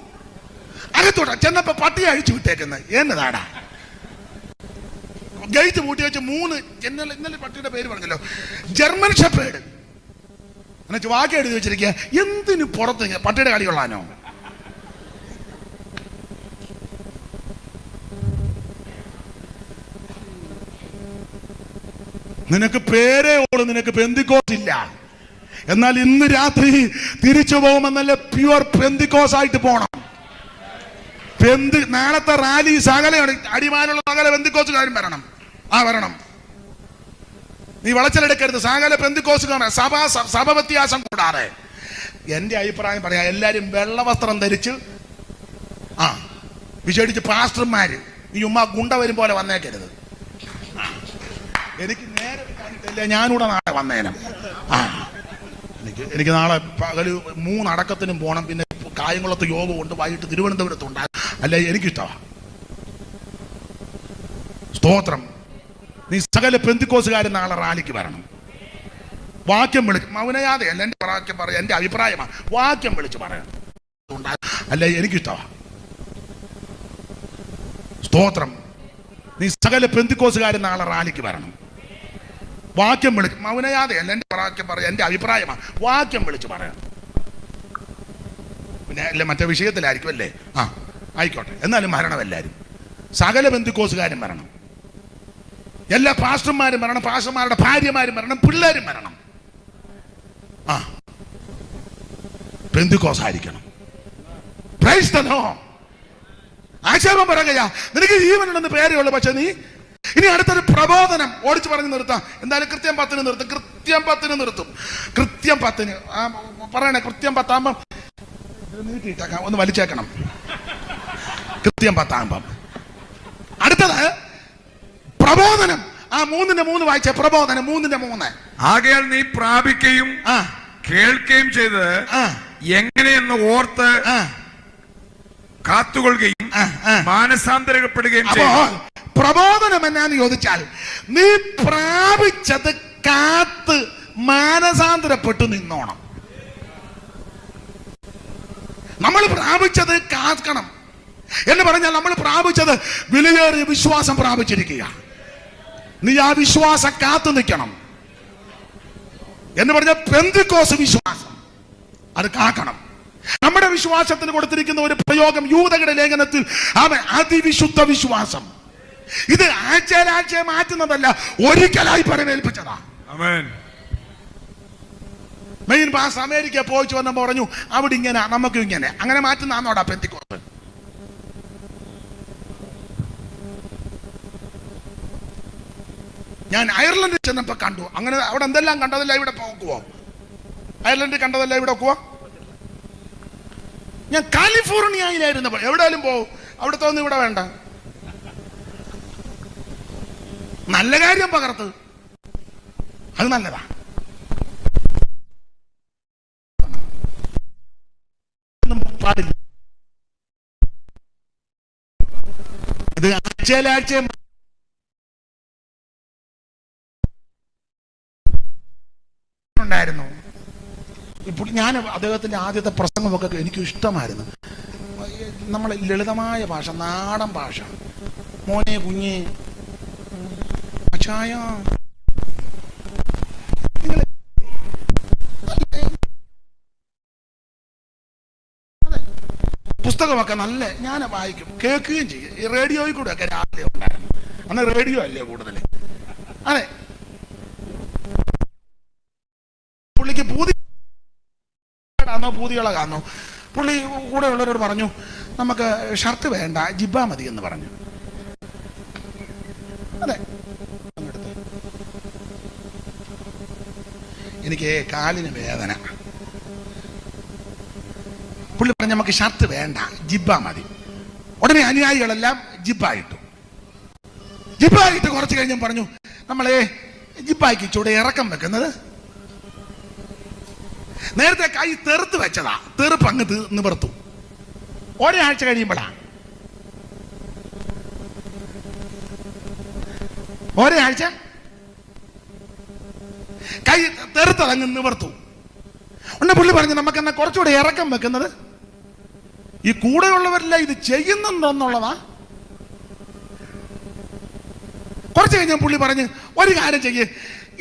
അകത്തോടെ ചെന്നപ്പോ പട്ടിയെ അഴിച്ചു വിട്ടേക്കുന്നത് എന്നതാടാ. ഗേറ്റ് പൂട്ടി വെച്ച് 3 ഇന്നലെ പട്ടിയുടെ പേര് പറഞ്ഞല്ലോ, ജർമ്മൻ ഷെപ്പേർഡ്. എന്നുവെച്ച് വാക്യം എഴുതി വെച്ചിരിക്കുക. എന്തിന് പുറത്ത്? പട്ടിയുടെ കളി കൊള്ളാനോ? നിനക്ക് പേരേ ഉള്ളൂ, നിനക്ക് പെന്തിക്കോസ് ഇല്ല. എന്നാൽ ഇന്ന് രാത്രി തിരിച്ചു പോകുമെന്നല്ല, പ്യുവർ പെന്തിക്കോസ് ആയിട്ട് പോണം. നാളത്തെ റാലി സകല അടിമാനുള്ള സകല പെന്തിക്കോസുകാരും വരണം. വരണം. നീ വളച്ചിലെടുക്കരുത്. സകല പെന്തിക്കോസുകാരെ സഭ വ്യത്യാസം കൂടാതെ. എന്റെ അഭിപ്രായം പറയാം, എല്ലാരും വെള്ള വസ്ത്രം ധരിച്ച് വിശേഷിച്ച് പാസ്റ്റർമാര് ഈ ഉമ്മ ഗുണ്ട വരും പോലെ വന്നേക്കരുത്. എനിക്ക് നേരെ കണ്ടിട്ടില്ല, ഞാനിവിടെ നാളെ വന്നേനം. എനിക്ക് നാളെ പകല് 3 അടക്കത്തിനും പോകണം. പിന്നെ കായംകുളത്ത് യോഗമുണ്ട്, വൈകിട്ട് തിരുവനന്തപുരത്തുണ്ട്. അല്ല, എനിക്കിഷ്ടമാണ്. സ്തോത്രം. നീ സകല പെന്തിക്കോസുകാരൻ നാളെ റാലിക്ക് വരണം. വാക്യം വിളിച്ച് മൗനയാതെ അല്ല, എന്റെ വാക്യം പറയാം, എന്റെ അഭിപ്രായമാണ്. വാക്യം വിളിച്ച് പറയണം. അല്ല, എനിക്കിഷ്ടമാണ്. സ്തോത്രം. നീ സകല പെന്തിക്കോസുകാരൻ നാളെ റാലിക്ക് വരണം. വാക്യം വിളിച്ച് മൗനയാതെ അല്ല, എന്റെ വാക്യം പറയാം, എന്റെ അഭിപ്രായമാണ്. വാക്യം വിളിച്ച് പറയണം. പിന്നെ അല്ല, മറ്റേ വിഷയത്തിലായിരിക്കും അല്ലേ? ആയിക്കോട്ടെ, എന്നാലും മരണം എല്ലാവരും. സകല പെന്തിക്കോസുകാരും മരണം, എല്ലാ പാസ്റ്റർമാരും മരണം, പാസ്റ്റർമാരുടെ ഭാര്യമാരും മരണം, പിള്ളേരും മരണം. ആ പെന്തിക്കോസായിരിക്കണം. Price the Lord. ആക്ഷേപം പറയുകയാ, നിനക്ക് ജീവനുണ്ടെന്ന് പേരേ ഉള്ളൂ, പക്ഷെ നീ ഇനി അടുത്തൊരു പ്രബോധനം ഓടിച്ചു പറഞ്ഞ് നിർത്താം. എന്തായാലും കൃത്യം 10 നിർത്തും. കൃത്യം 10 നിർത്തും. കൃത്യം 10 പറയണേ. കൃത്യം 10 ആകുമ്പം നീട്ടിയിട്ടേക്കാം, ഒന്ന് വലിച്ചേക്കണം. കൃത്യം 10 ആകുമ്പം അടുത്തത് പ്രബോധനം. ആ 3:3 വായിച്ച പ്രബോധനം 3:3. ആകയാൽ നീ പ്രാപിക്കുകയും കേൾക്കുകയും ചെയ്ത് എങ്ങനെയെന്ന് ഓർത്ത് കാത്തുകൊള്ളുകയും മാനസാന്തരപ്പെടുകയും ചെയ്യും. പ്രബോധനം എന്നാന്ന് ചോദിച്ചാൽ, നീ പ്രാപിച്ചത് കാത്ത് മാനസാന്തരപ്പെട്ടു നിന്നോണം. നമ്മൾ പ്രാപിച്ചത് കാക്കണം എന്ന് പറഞ്ഞാൽ, നമ്മൾ പ്രാപിച്ചത് വിലയേറിയ വിശ്വാസം പ്രാപിച്ചിരിക്കുക. നീ ആ വിശ്വാസം കാത്തു നിൽക്കണം എന്ന് പറഞ്ഞ പെന്തിക്കോസ് വിശ്വാസം അത് കാക്കണം. നമ്മുടെ വിശ്വാസത്തിന് കൊടുത്തിരിക്കുന്ന ഒരു പ്രയോഗം യൂദയുടെ ലേഖനത്തിൽ അവൻ അതിവിശുദ്ധ വിശ്വാസം. ഇത് ആഴ്ച മാറ്റുന്നതല്ല, ഒരിക്കലായി പരമേൽപ്പിച്ചതാ. മെയിൻ പാസ് അമേരിക്ക പോയിച്ചു വന്നപ്പോ പറഞ്ഞു, അവിടെ ഇങ്ങനെ നമുക്ക് ഇങ്ങനെ അങ്ങനെ മാറ്റുന്നതാണോടാ പെന്തിക്കോസ്? ഞാൻ അയർലൻഡിൽ ചെന്നപ്പോ കണ്ടു. അങ്ങനെ അവിടെ എന്തെല്ലാം കണ്ടതല്ല ഇവിടെ പോക്കുവോ? അയർലൻഡിൽ കണ്ടതല്ല ഇവിടെ പോക്കുവോ? ഞാൻ കാലിഫോർണിയയിലായിരുന്നപ്പോൾ എവിടെയാലും പോവും. അവിടെ തോന്നി ഇവിടെ വേണ്ട, നല്ല കാര്യം പകർത്ത്, അത് നല്ലതാ. പാടില്ല. ഇത് ആഴ്ച ഉണ്ടായിരുന്നു. ഇപ്പോൾ ഞാൻ അദ്ദേഹത്തിന്റെ ആദ്യത്തെ പ്രസംഗമൊക്കെ എനിക്ക് ഇഷ്ടമായിരുന്നു. നമ്മൾ ലളിതമായ ഭാഷ, നാടൻ ഭാഷ. മോനെ, കുഞ്ഞെ, അച്ചായ, പുസ്തകമൊക്കെ നല്ല ഞാൻ വായിക്കും, കേൾക്കുകയും ചെയ്യും. ഈ റേഡിയോയിൽ കൂടെ ഒക്കെ രാവിലെ ഉണ്ടായിരുന്നു. അന്ന് റേഡിയോ അല്ലേ കൂടുതൽ. അതെ, പുള്ളിക്ക് പൂതികളാണോ? പുള്ളി കൂടെ ഉള്ളവരോട് പറഞ്ഞു, നമുക്ക് ഷർട്ട് വേണ്ട, ജിബ്ബ മതി എന്ന് പറഞ്ഞു. അതെ, എനിക്ക് കാലിന് വേദന. പുള്ളി പറഞ്ഞു, നമുക്ക് ഷർട്ട് വേണ്ട, ജിബ്ബ മതി. ഉടനെ അനുയായികളെല്ലാം ജിബ്ബായിട്ടു. ജിബ്ബായിട്ട് കുറച്ച് കഴിഞ്ഞ് പറഞ്ഞു, നമ്മളെ ജിബ്ബായിക്ക് ചൂടെ ഇറക്കം വെക്കുന്നത്. നേരത്തെ കൈ തെറുത്ത് വെച്ചതാ, തെറുപ്പ് അങ്ങ് നിവർത്തു. ഒരാഴ്ച കഴിയുമ്പോഴാ, ഒരാഴ്ച കൈ തെറുത്തത് അങ്ങ് നിവർത്തു. ഉടനെ പുള്ളി പറഞ്ഞു, നമുക്ക് എന്നാ കുറച്ചുകൂടെ ഇറക്കം വെക്കുന്നത്. ഈ കൂടെയുള്ളവരെല്ലാം ഇത് ചെയ്യുന്നുണ്ടോന്നുള്ളതാ. കുറച്ച് കഴിഞ്ഞ പുള്ളി പറഞ്ഞ്, ഒരു കാര്യം ചെയ്യേ,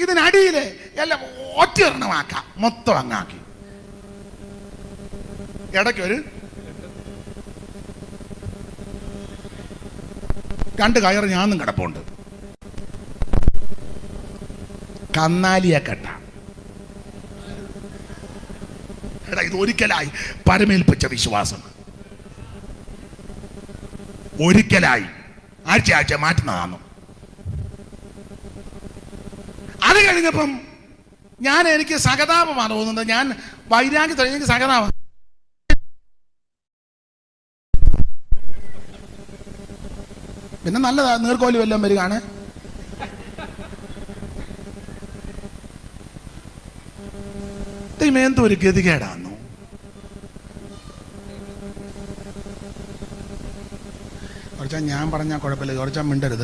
ഇതിനടിയില് എല്ലാം ഒറ്റയെണ്ണമാക്കാം, മൊത്തം അങ്ങാക്കി. ഇടയ്ക്കൊരു 2 കയറ് ഞാനും കിടപ്പുണ്ട്. കന്നാലിയെ കെട്ട. എടാ, ഇത് ഒരിക്കലായി പരമേൽപ്പിച്ച വിശ്വാസം. ഒരിക്കലായി ആഴ്ച മാറ്റുന്നതാണോ? അത് കഴിഞ്ഞപ്പം എനിക്ക് സഹതാപമാണ് തോന്നുന്നത്. ഞാൻ വൈരാഗ്യത്തിൽ എനിക്ക് സഹതാപം. പിന്നെ നല്ലതാ, നീർക്കോലി വല്ലതും വരികയാണ്. എന്തോ ഒരു ഗതികേടാന്നു. കുറച്ചാൽ ഞാൻ പറഞ്ഞാൽ കുഴപ്പമില്ല, കുറച്ചാൽ മിണ്ടരുത്.